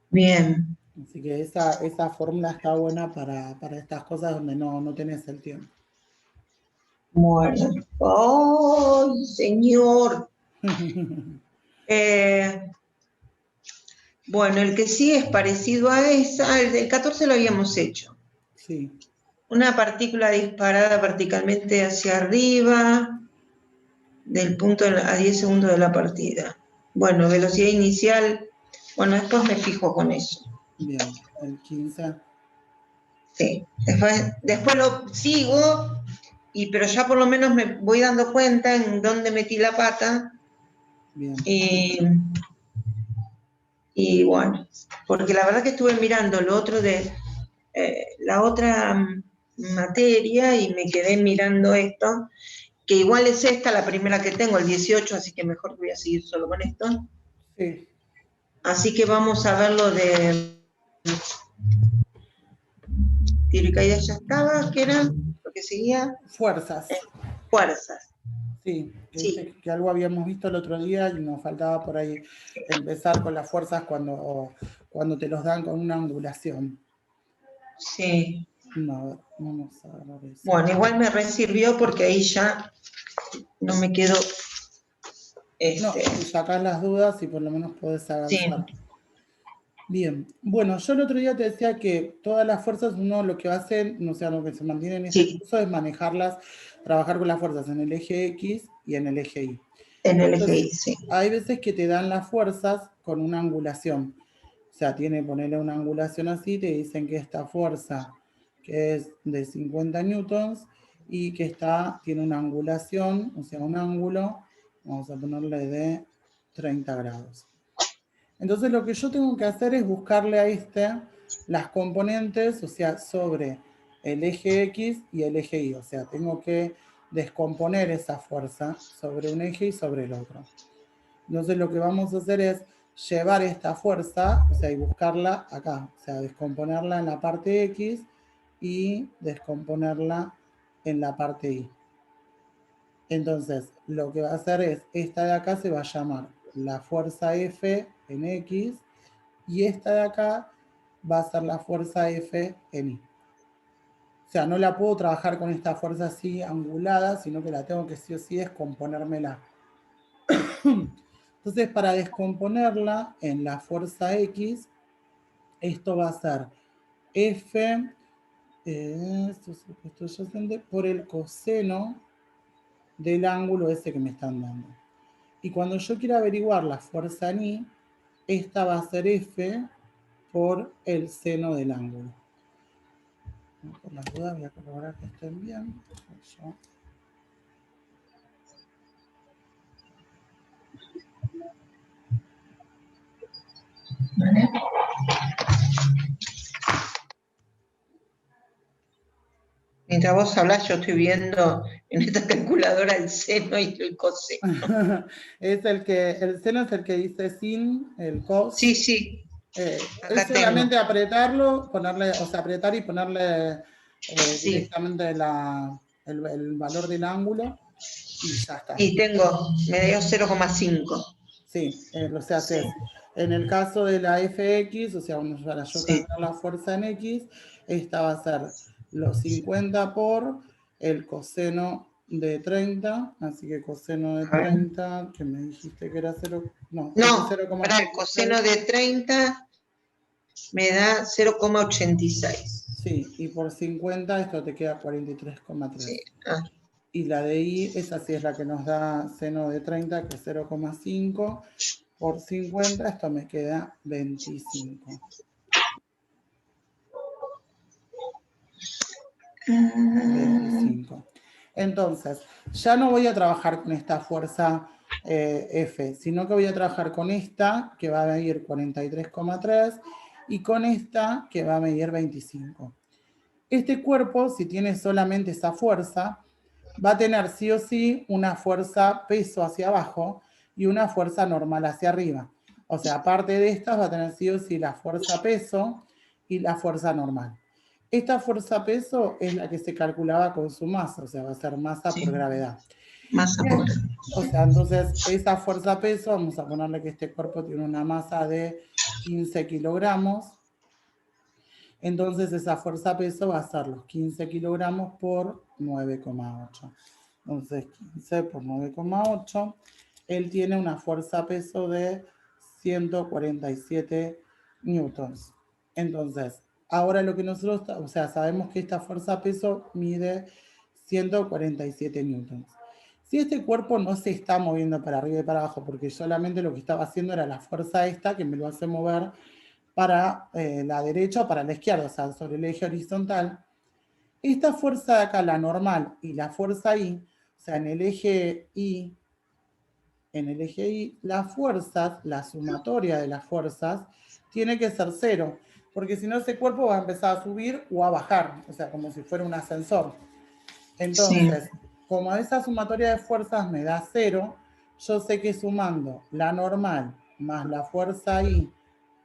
Speaker 1: Bien.
Speaker 2: Así que esa fórmula está buena para estas cosas donde no tenés el tiempo.
Speaker 1: Bueno. ¡Ay, señor! Bueno, el que sí es parecido a esa, el del 14 lo habíamos hecho.
Speaker 2: Sí.
Speaker 1: Una partícula disparada verticalmente hacia arriba del punto a 10 segundos de la partida. Bueno, velocidad inicial. Bueno, después me fijo con eso.
Speaker 2: Bien, el 15.
Speaker 1: Sí, después lo sigo, pero ya por lo menos me voy dando cuenta en dónde metí la pata.
Speaker 2: Bien.
Speaker 1: Y bueno, porque la verdad que estuve mirando lo otro de la otra materia y me quedé mirando esto que igual es esta la primera que tengo, el 18, así que mejor voy a seguir solo con esto.
Speaker 2: Sí.
Speaker 1: Así que vamos a ver lo de tiro y caída, ya estaba, ¿qué era? Lo que seguía.
Speaker 2: Fuerzas.
Speaker 1: Fuerzas.
Speaker 2: Sí,
Speaker 1: Sí.
Speaker 2: que algo habíamos visto el otro día y nos faltaba por ahí empezar con las fuerzas cuando te los dan con una angulación.
Speaker 1: Sí.
Speaker 2: No, vamos a ver eso.
Speaker 1: Bueno, igual me resirvió porque ahí ya no me quedo.
Speaker 2: No, te sacás las dudas y por lo menos podés avanzar.
Speaker 1: Sí.
Speaker 2: Bien, bueno, yo el otro día te decía que todas las fuerzas uno lo que va a hacer, o sea, lo que se mantiene en este curso es manejarlas, trabajar con las fuerzas en el eje X y en el eje Y.
Speaker 1: En el eje
Speaker 2: Entonces,
Speaker 1: Y, sí.
Speaker 2: hay veces que te dan las fuerzas con una angulación. O sea, ponerle una angulación así, te dicen que esta fuerza, que es de 50 newtons, y que tiene una angulación, o sea, un ángulo, vamos a ponerle de 30 grados. Entonces lo que yo tengo que hacer es buscarle a las componentes, o sea, sobre el eje X y el eje Y. O sea, tengo que descomponer esa fuerza sobre un eje y sobre el otro. Entonces lo que vamos a hacer es llevar esta fuerza, o sea, y buscarla acá. O sea, descomponerla en la parte X y descomponerla en la parte Y. Entonces, lo que va a hacer es, esta de acá se va a llamar la fuerza F en X, y esta de acá va a ser la fuerza F en Y. O sea, no la puedo trabajar con esta fuerza así angulada, sino que la tengo que sí o sí descomponérmela. Entonces, para descomponerla en la fuerza X, esto va a ser F, esto subyacente, por el coseno del ángulo ese que me están dando. Y cuando yo quiera averiguar la fuerza en Y, esta va a ser F por el seno del ángulo. Por las dudas voy a corroborar que estén bien.
Speaker 1: ¿Vale? Mientras vos hablás, yo estoy viendo en esta calculadora el seno y el coseno.
Speaker 2: El seno es el que dice sin, el cos.
Speaker 1: Sí, sí.
Speaker 2: Es solamente apretarlo, o sea, apretar y ponerle
Speaker 1: sí.
Speaker 2: directamente el valor del ángulo y ya está.
Speaker 1: Y me dio 0,5.
Speaker 2: Sí, o sea, en el caso de la FX, o sea, para yo calcular la fuerza en X, esta va a ser los 50 por el coseno de 30, así que coseno de 30, que me dijiste que era 0, no,
Speaker 1: para el coseno de 30 me da 0,86.
Speaker 2: Sí, y por 50 esto te queda 43,3.
Speaker 1: Sí.
Speaker 2: Y la de I, esa sí es la que nos da seno de 30, que es 0,5. Por 50, esto me queda 25. 25. Entonces, ya no voy a trabajar con esta fuerza F, sino que voy a trabajar con esta, que va a medir 43,3, y con esta, que va a medir 25. Este cuerpo, si tiene solamente esa fuerza, va a tener sí o sí una fuerza peso hacia abajo y una fuerza normal hacia arriba. O sea, aparte de estas va a tener sí o sí la fuerza peso y la fuerza normal. Esta fuerza peso es la que se calculaba con su masa, o sea, va a ser masa por gravedad.
Speaker 1: Masa por.
Speaker 2: O sea, entonces esa fuerza peso, vamos a ponerle que este cuerpo tiene una masa de 15 kilogramos. Entonces esa fuerza peso va a ser los 15 kilogramos por 9,8. Entonces 15 por 9,8. Él tiene una fuerza peso de 147 newtons. Entonces, ahora lo que nosotros, o sea, sabemos que esta fuerza peso mide 147 newtons. Si este cuerpo no se está moviendo para arriba y para abajo, porque solamente lo que estaba haciendo era la fuerza esta, que me lo hace mover para la derecha o para la izquierda, o sea, sobre el eje horizontal. Esta fuerza de acá, la normal, y la fuerza Y, o sea, en el eje Y, las fuerzas, la sumatoria de las fuerzas, tiene que ser 0, porque si no ese cuerpo va a empezar a subir o a bajar, o sea, como si fuera un ascensor. Entonces, como esa sumatoria de fuerzas me da 0, yo sé que sumando la normal más la fuerza I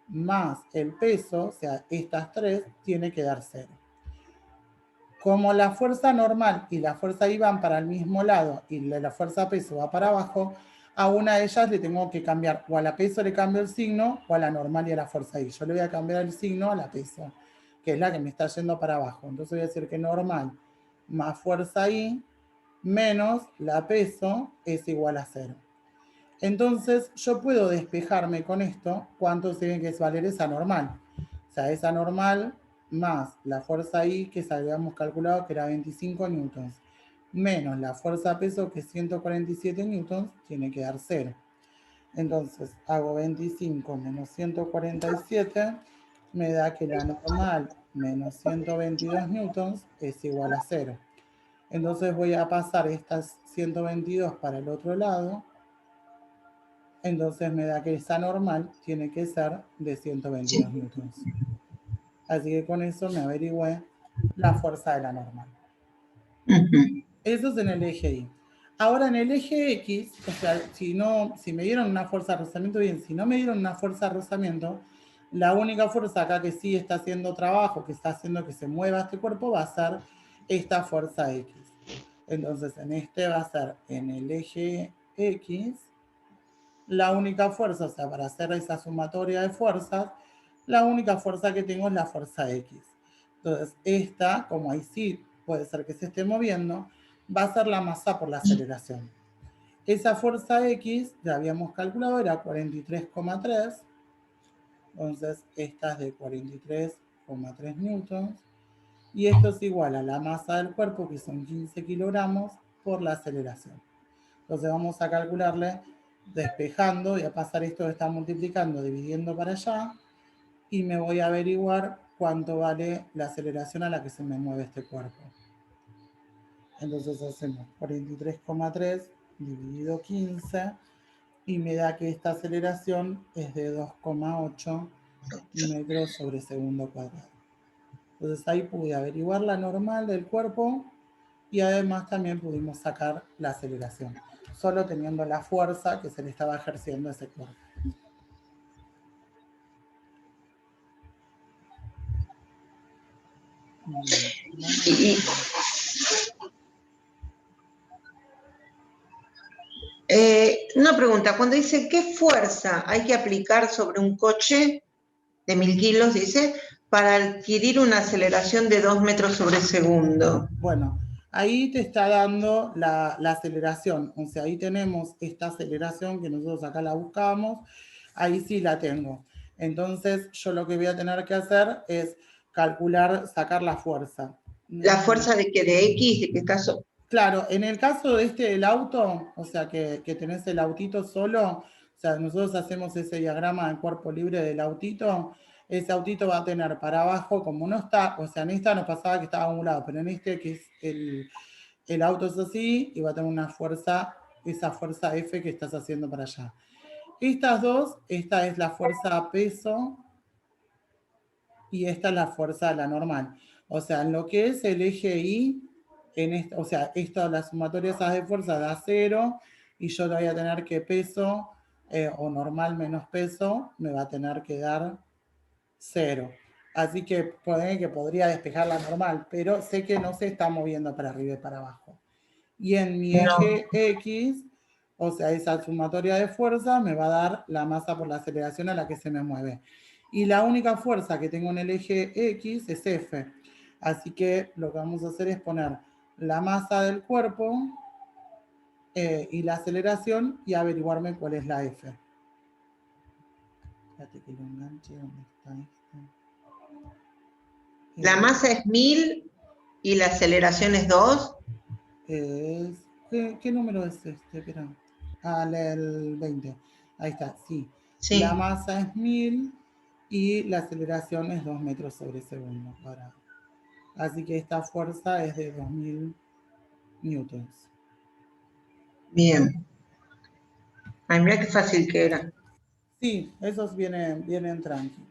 Speaker 2: más el peso, o sea, estas tres, tiene que dar 0. Como la fuerza normal y la fuerza I van para el mismo lado y la fuerza peso va para abajo, a una de ellas le tengo que cambiar, o a la peso le cambio el signo, o a la normal y a la fuerza I. Yo le voy a cambiar el signo a la peso, que es la que me está yendo para abajo. Entonces voy a decir que normal más fuerza I menos la peso es igual a 0. Entonces yo puedo despejarme con esto cuánto tiene que valer esa normal. O sea, esa normal más la fuerza I que habíamos calculado que era 25 newtons, menos la fuerza peso que es 147 newtons, tiene que dar 0. Entonces hago 25 menos 147, me da que la normal menos 122 newtons es igual a 0. Entonces voy a pasar estas 122 para el otro lado. Entonces me da que esa normal tiene que ser de 122 newtons. Así que con eso me averigüé la fuerza de la normal. Eso es en el eje Y. Ahora en el eje X, o sea, si me dieron una fuerza de rozamiento, bien, si no me dieron una fuerza de rozamiento, la única fuerza acá que sí está haciendo trabajo, que está haciendo que se mueva este cuerpo, va a ser esta fuerza X. Entonces en este va a ser en el eje X, la única fuerza, o sea, para hacer esa sumatoria de fuerzas, la única fuerza que tengo es la fuerza X. Entonces, esta, como ahí sí puede ser que se esté moviendo, va a ser la masa por la aceleración. Esa fuerza X, ya habíamos calculado, era 43,3. Entonces, esta es de 43,3 newtons. Y esto es igual a la masa del cuerpo, que son 15 kilogramos, por la aceleración. Entonces vamos a calcularle despejando, y a pasar esto que está multiplicando, dividiendo para allá, y me voy a averiguar cuánto vale la aceleración a la que se me mueve este cuerpo. Entonces hacemos 43,3 dividido 15, y me da que esta aceleración es de 2,8 metros sobre segundo cuadrado. Entonces ahí pude averiguar la normal del cuerpo, y además también pudimos sacar la aceleración, solo teniendo la fuerza que se le estaba ejerciendo a ese cuerpo.
Speaker 1: Una pregunta, cuando dice qué fuerza hay que aplicar sobre un coche de 1000 kilos, dice, para adquirir una aceleración de 2 metros sobre segundo.
Speaker 2: Bueno, ahí te está dando la aceleración, o sea, ahí tenemos esta aceleración que nosotros acá la buscamos, ahí sí la tengo. Entonces yo lo que voy a tener que hacer es calcular, sacar la fuerza.
Speaker 1: ¿La fuerza de que de X, de qué caso?
Speaker 2: Claro, en el caso de del auto, o sea, que tenés el autito solo, o sea, nosotros hacemos ese diagrama de cuerpo libre del autito, ese autito va a tener para abajo, como no está, o sea, en esta nos pasaba que estaba a un lado, pero en este que es el auto es así, y va a tener una fuerza, esa fuerza F que estás haciendo para allá. Estas dos, esta es la fuerza peso, y esta es la fuerza, la normal. O sea, en lo que es el eje Y, o sea, la sumatoria de fuerza da 0, y yo le voy a tener que peso, o normal menos peso, me va a tener que dar 0. Así que podría despejar la normal, pero sé que no se está moviendo para arriba y para abajo. Y en mi eje X, o sea, esa sumatoria de fuerza me va a dar la masa por la aceleración a la que se me mueve. Y la única fuerza que tengo en el eje X es F. Así que lo que vamos a hacer es poner la masa del cuerpo y la aceleración, y averiguarme cuál es la F. Espérate que lo enganche, ¿dónde está esto?
Speaker 1: La masa es 1000 y la aceleración es 2.
Speaker 2: ¿Qué número es este? Espera. Ah, el 20. Ahí está, sí.
Speaker 1: Sí.
Speaker 2: La masa es 1000 y la aceleración es 2 metros sobre segundo. Así que esta fuerza es de 2000 newtons.
Speaker 1: Bien. Ay, mira qué fácil que era.
Speaker 2: Sí, esos vienen tranqui.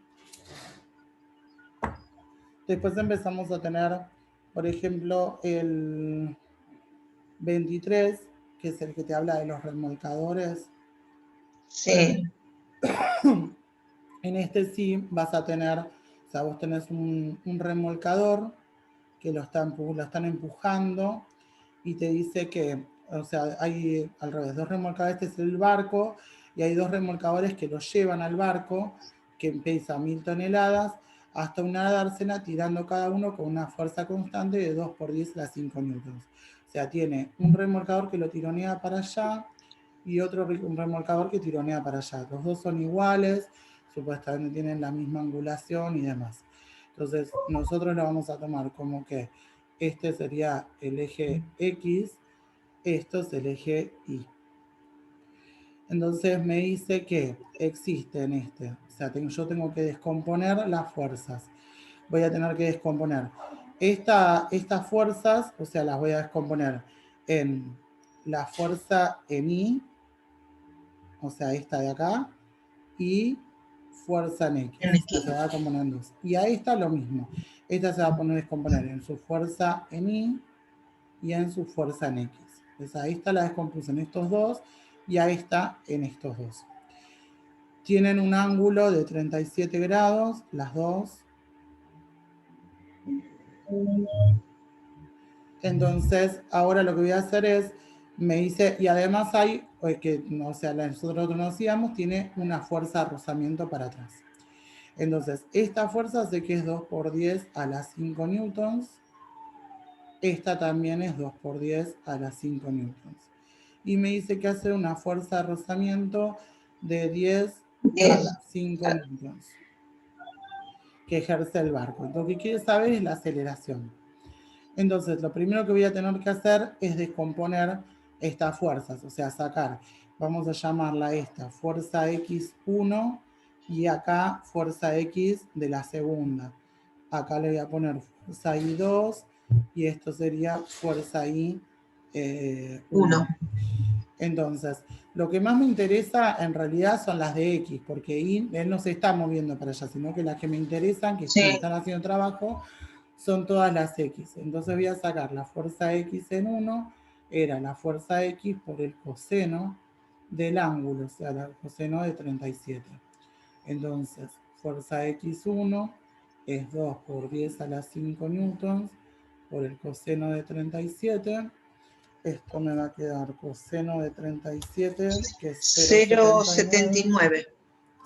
Speaker 2: Después empezamos a tener, por ejemplo, 23, que es el que te habla de los remolcadores.
Speaker 1: Sí.
Speaker 2: En este sí vas a tener, o sea, vos tenés un remolcador que lo están empujando y te dice que, o sea, hay al revés, dos remolcadores, este es el barco, y hay dos remolcadores que lo llevan al barco, que pesa 1000 toneladas, hasta una dársena, tirando cada uno con una fuerza constante de 2 por 10 a la 5 newtons. O sea, tiene un remolcador que lo tironea para allá y un remolcador que tironea para allá. Los dos son iguales, supuestamente tienen la misma angulación y demás. Entonces, nosotros lo vamos a tomar como que este sería el eje X, esto es el eje Y. Entonces me dice que existen o sea, yo tengo que descomponer las fuerzas. Voy a tener que descomponer estas fuerzas, o sea, las voy a descomponer en la fuerza en I, o sea, esta de acá, y fuerza en X.
Speaker 1: En
Speaker 2: O sea, se va a componer en dos. Y ahí está lo mismo. Esta se va a descomponer en su fuerza en Y y en su fuerza en X. Entonces ahí está la descomposición en estos dos y ahí está en estos dos. Tienen un ángulo de 37 grados, las dos. Entonces, ahora lo que voy a hacer es, me dice, y además hay, que, o sea, nosotros conocíamos, tiene una fuerza de rozamiento para atrás. Entonces, esta fuerza sé que es 2 por 10 a las 5 newtons. Esta también es 2 por 10 a las 5 newtons. Y me dice que hace una fuerza de rozamiento de 10 a
Speaker 1: 10.
Speaker 2: las 5 newtons que ejerce el barco. Lo que quiere saber es la aceleración. Entonces, lo primero que voy a tener que hacer es descomponer estas fuerzas, o sea, sacar, vamos a llamarla esta, fuerza X1 y acá fuerza X de la segunda. Acá le voy a poner fuerza I2 y esto sería fuerza I1.
Speaker 1: 1.
Speaker 2: Entonces, lo que más me interesa en realidad son las de X, porque él no se está moviendo para allá, sino que las que me interesan, que me
Speaker 1: Sí.
Speaker 2: están haciendo trabajo, son todas las X. Entonces voy a sacar la fuerza X en 1, era la fuerza X por el coseno del ángulo, o sea, el coseno de 37. Entonces, fuerza X1 es 2 por 10 a las 5 newtons por el coseno de 37. Esto me va a quedar coseno de 37, que es 0,79.
Speaker 1: 0,79.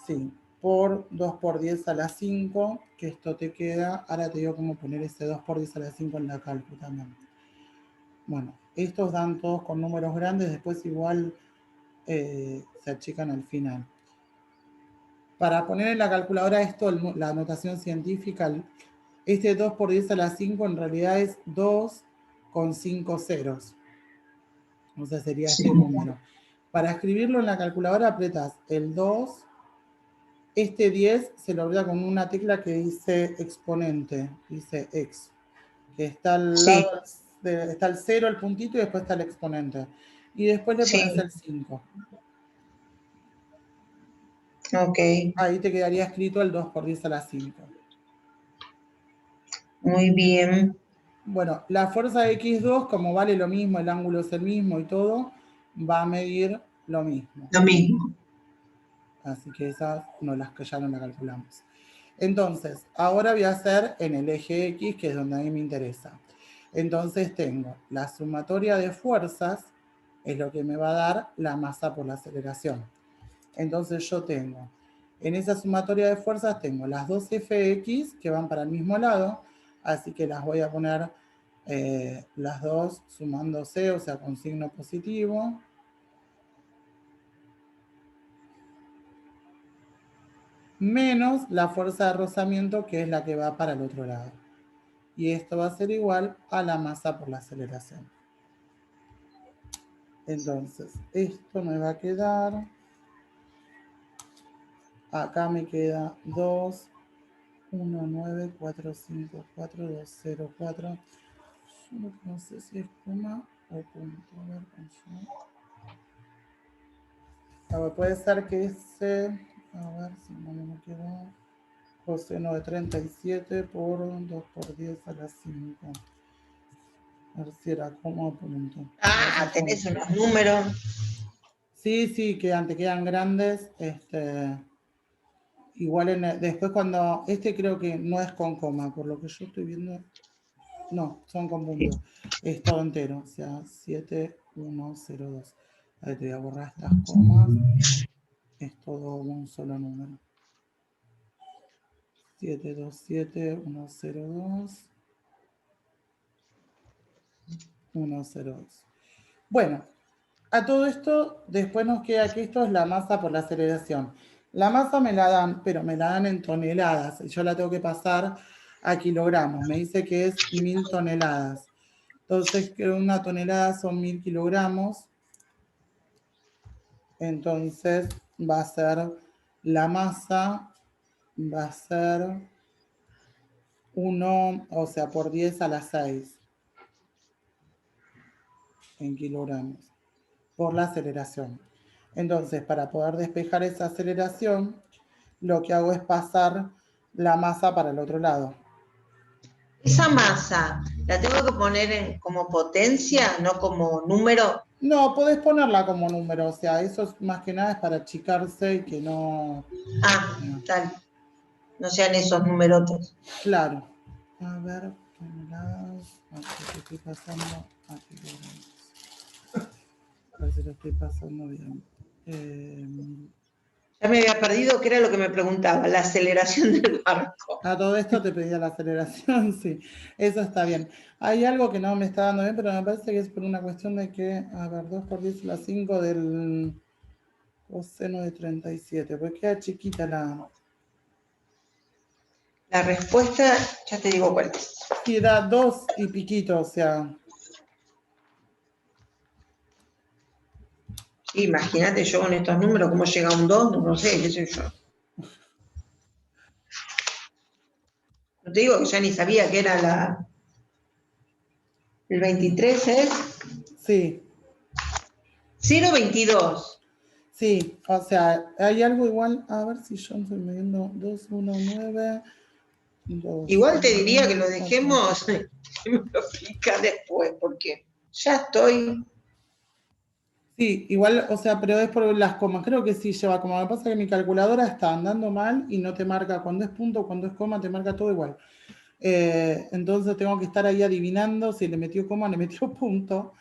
Speaker 2: Sí, por 2 por 10 a la 5, que esto te queda, ahora te digo cómo poner ese 2 por 10 a la 5 en la cálculo también. Bueno, estos dan todos con números grandes, después igual se achican al final. Para poner en la calculadora esto, la notación científica, este 2 por 10 a la 5 en realidad es 2 con 5 ceros. O sea, sería
Speaker 1: Sí.
Speaker 2: este número. Para escribirlo en la calculadora apretas el 2, este 10 se lo aprieta con una tecla que dice exponente, dice x, que está al
Speaker 1: Sí.
Speaker 2: lado, está el 0, el puntito, y después está el exponente. Y después le pones
Speaker 1: Sí.
Speaker 2: el 5.
Speaker 1: Ok.
Speaker 2: Ahí te quedaría escrito el 2 por 10 a la 5.
Speaker 1: Muy bien.
Speaker 2: Bueno, la fuerza de X2, como vale lo mismo, el ángulo es el mismo y todo, va a medir lo mismo.
Speaker 1: Lo mismo.
Speaker 2: Así que esas no las que ya no las calculamos. Entonces, ahora voy a hacer en el eje X, que es donde a mí me interesa. Entonces tengo la sumatoria de fuerzas, es lo que me va a dar la masa por la aceleración. Entonces yo tengo, en esa sumatoria de fuerzas tengo las dos Fx que van para el mismo lado, así que las voy a poner las dos sumándose, o sea, con signo positivo. Menos la fuerza de rozamiento, que es la que va para el otro lado. Y esto va a ser igual a la masa por la aceleración. Entonces, esto me va a quedar, acá me queda 2, 1, 9, 4, 5, 4, 2, 0, 4. Yo no sé si es coma o punto. A ver, a ver, puede ser que ese, a ver si no me quedó, coseno de 37 por 2 por 10 a la 5. A ver si era coma punto.
Speaker 1: Ah, tenés unos números.
Speaker 2: Sí, sí, te quedan grandes. Igual después cuando, creo que no es con coma, por lo que yo estoy viendo. No, son con punto. Es todo entero, o sea, 7102. Ahí te voy a borrar estas comas. Es todo un solo número. 727102. 102. Bueno, a todo esto, después nos queda que esto es la masa por la aceleración. La masa me la dan, pero me la dan en toneladas. Y yo la tengo que pasar a kilogramos. Me dice que es 1000 toneladas. Entonces, que una tonelada son 1000 kilogramos. Entonces, va a ser la masa, va a ser 1, o sea, por 10 a la 6 en kilogramos, por la aceleración. Entonces, para poder despejar esa aceleración, lo que hago es pasar la masa para el otro lado.
Speaker 1: Esa masa, ¿la tengo que poner como potencia, no como número?
Speaker 2: No, podés ponerla como número, o sea, eso es, más que nada es para achicarse y que no...
Speaker 1: Ah, tal. No sean esos numerotes.
Speaker 2: Claro. A ver, toneladas. Aquí te estoy pasando. Aquí a ver si lo estoy pasando bien.
Speaker 1: Ya me había perdido, que era lo que me preguntaba, la aceleración del barco.
Speaker 2: A todo esto te pedía la aceleración, sí. Eso está bien. Hay algo que no me está dando bien, pero me parece que es por una cuestión de que, a ver, 2 por 10 a la 5 del coseno de 37, porque queda chiquita la...
Speaker 1: La respuesta, ya te digo cuál es.
Speaker 2: Sí, da 2 y piquito, o sea...
Speaker 1: Sí, imagínate yo con estos números, cómo llega a un 2, no sé, qué sé yo. No te digo que ya ni sabía que era el 23, ¿es?
Speaker 2: Sí,
Speaker 1: 0,22.
Speaker 2: sí, o sea, hay algo igual, a ver si yo estoy midiendo 219, 2,
Speaker 1: Igual te diría que lo dejemos, que me lo explica después, porque ya estoy.
Speaker 2: Sí, igual, o sea, pero es por las comas. Creo que sí lleva coma. Lo que pasa es que mi calculadora está andando mal y no te marca cuando es punto, cuando es coma, te marca todo igual. Entonces tengo que estar ahí adivinando si le metió coma, le metió punto.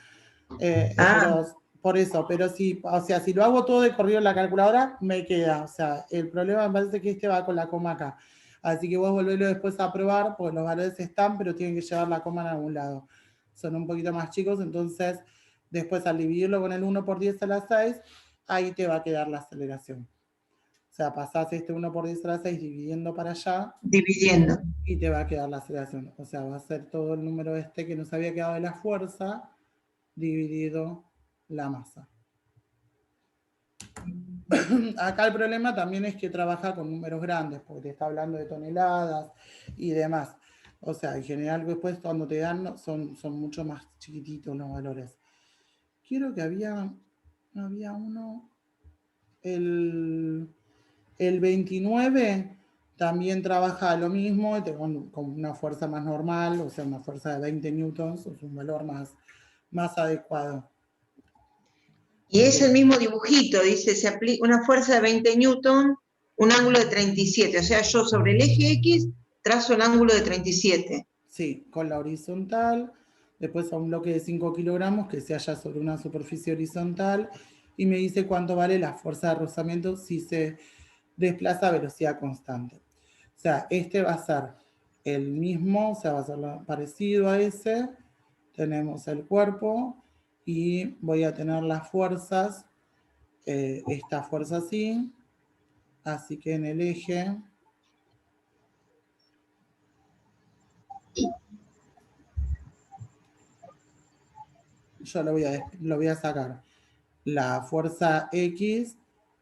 Speaker 1: Ah,
Speaker 2: Pero por eso, pero sí, o sea, si lo hago todo de corrido en la calculadora, me queda. O sea, el problema me parece que va con la coma acá. Así que vos volverlo después a probar, porque los valores están, pero tienen que llevar la coma en algún lado. Son un poquito más chicos, entonces después al dividirlo con el 1 por 10 a la 6, ahí te va a quedar la aceleración. O sea, pasás 1 por 10 a la 6 dividiendo para allá
Speaker 1: dividiendo.
Speaker 2: y te va a quedar la aceleración. O sea, va a ser todo el número que nos había quedado de la fuerza dividido la masa. Acá el problema también es que trabaja con números grandes, porque te está hablando de toneladas y demás. O sea, en general después cuando te dan son mucho más chiquititos los valores. Quiero que había uno, el 29 también trabaja lo mismo, con una fuerza más normal, o sea, una fuerza de 20 newtons, es un valor más adecuado.
Speaker 1: Y es el mismo dibujito, dice, se aplica una fuerza de 20 newton, un ángulo de 37. O sea, yo sobre el eje X trazo el ángulo de 37.
Speaker 2: Sí, con la horizontal, después a un bloque de 5 kilogramos que se halla sobre una superficie horizontal y me dice cuánto vale la fuerza de rozamiento si se desplaza a velocidad constante. O sea, va a ser el mismo, o sea, va a ser parecido a ese. Tenemos el cuerpo y voy a tener las fuerzas, esta fuerza así que en el eje yo lo voy a sacar. La fuerza X,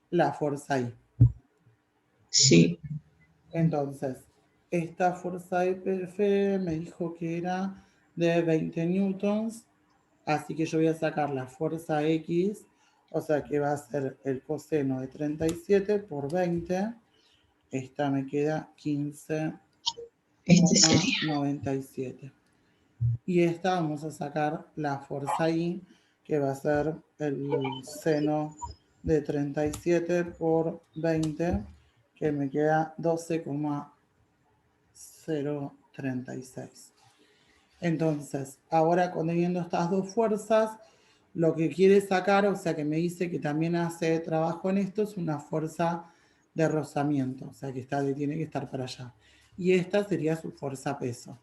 Speaker 2: la fuerza Y.
Speaker 1: Sí.
Speaker 2: Entonces, esta fuerza F me dijo que era de 20 newtons, así que yo voy a sacar la fuerza X, o sea que va a ser el coseno de 37 por 20. Esta me queda
Speaker 1: Este sería.
Speaker 2: 15,97. Y esta vamos a sacar la fuerza I, que va a ser el seno de 37 por 20, que me queda 12,036. Entonces, ahora teniendo estas dos fuerzas, lo que quiere sacar, o sea que me dice que también hace trabajo en esto, es una fuerza de rozamiento, o sea que tiene que estar para allá. Y esta sería su fuerza peso.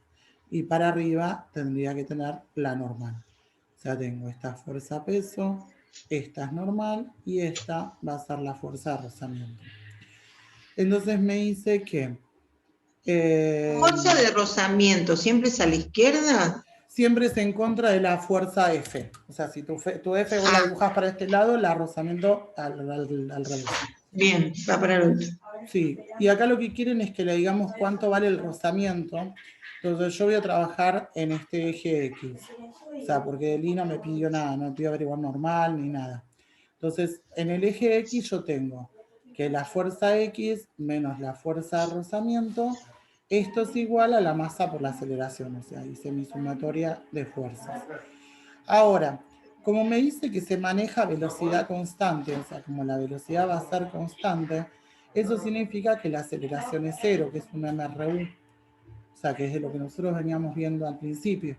Speaker 2: Y para arriba tendría que tener la normal. O sea, tengo esta fuerza peso, esta es normal y esta va a ser la fuerza de rozamiento. Entonces me dice que...
Speaker 1: Fuerza de rozamiento, ¿siempre es a la izquierda?
Speaker 2: siempre es en contra de la fuerza F. O sea, si tu F vos la dibujás para este lado, el rozamiento al revés.
Speaker 1: Bien, va para el otro.
Speaker 2: Sí, y acá lo que quieren es que le digamos cuánto vale el rozamiento. Entonces yo voy a trabajar en este eje X. O sea, porque el I no me pidió nada, no me pidió averiguar normal ni nada. Entonces, en el eje X yo tengo que la fuerza X menos la fuerza de rozamiento, esto es igual a la masa por la aceleración. O sea, hice mi sumatoria de fuerzas. Ahora, como me dice que se maneja velocidad constante, o sea, como la velocidad va a ser constante, eso significa que la aceleración es cero, que es una MRU. O sea, que es de lo que nosotros veníamos viendo al principio.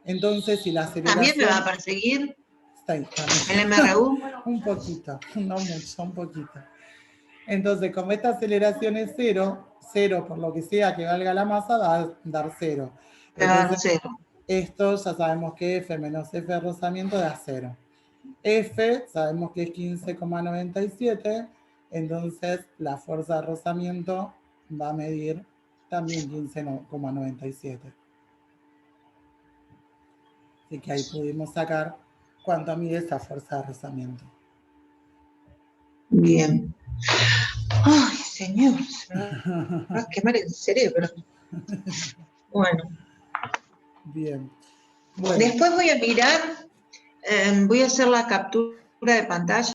Speaker 2: Entonces, si la aceleración...
Speaker 1: ¿También me va a perseguir?
Speaker 2: Está ahí,
Speaker 1: ¿El MRU?
Speaker 2: un poquito, no mucho, un poquito. Entonces, como esta aceleración es cero, cero por lo que sea que valga la masa, va a dar cero. Entonces, esto ya sabemos que F menos F de rozamiento da cero. F sabemos que es 15,97, entonces la fuerza de rozamiento va a medir también 15,97. Así que ahí pudimos sacar cuánto mide esta fuerza de rozamiento.
Speaker 1: Bien. Ay, señor, se me va a quemar el cerebro. Bueno.
Speaker 2: Bien. Bueno.
Speaker 1: Después voy a mirar, voy a hacer la captura de pantalla.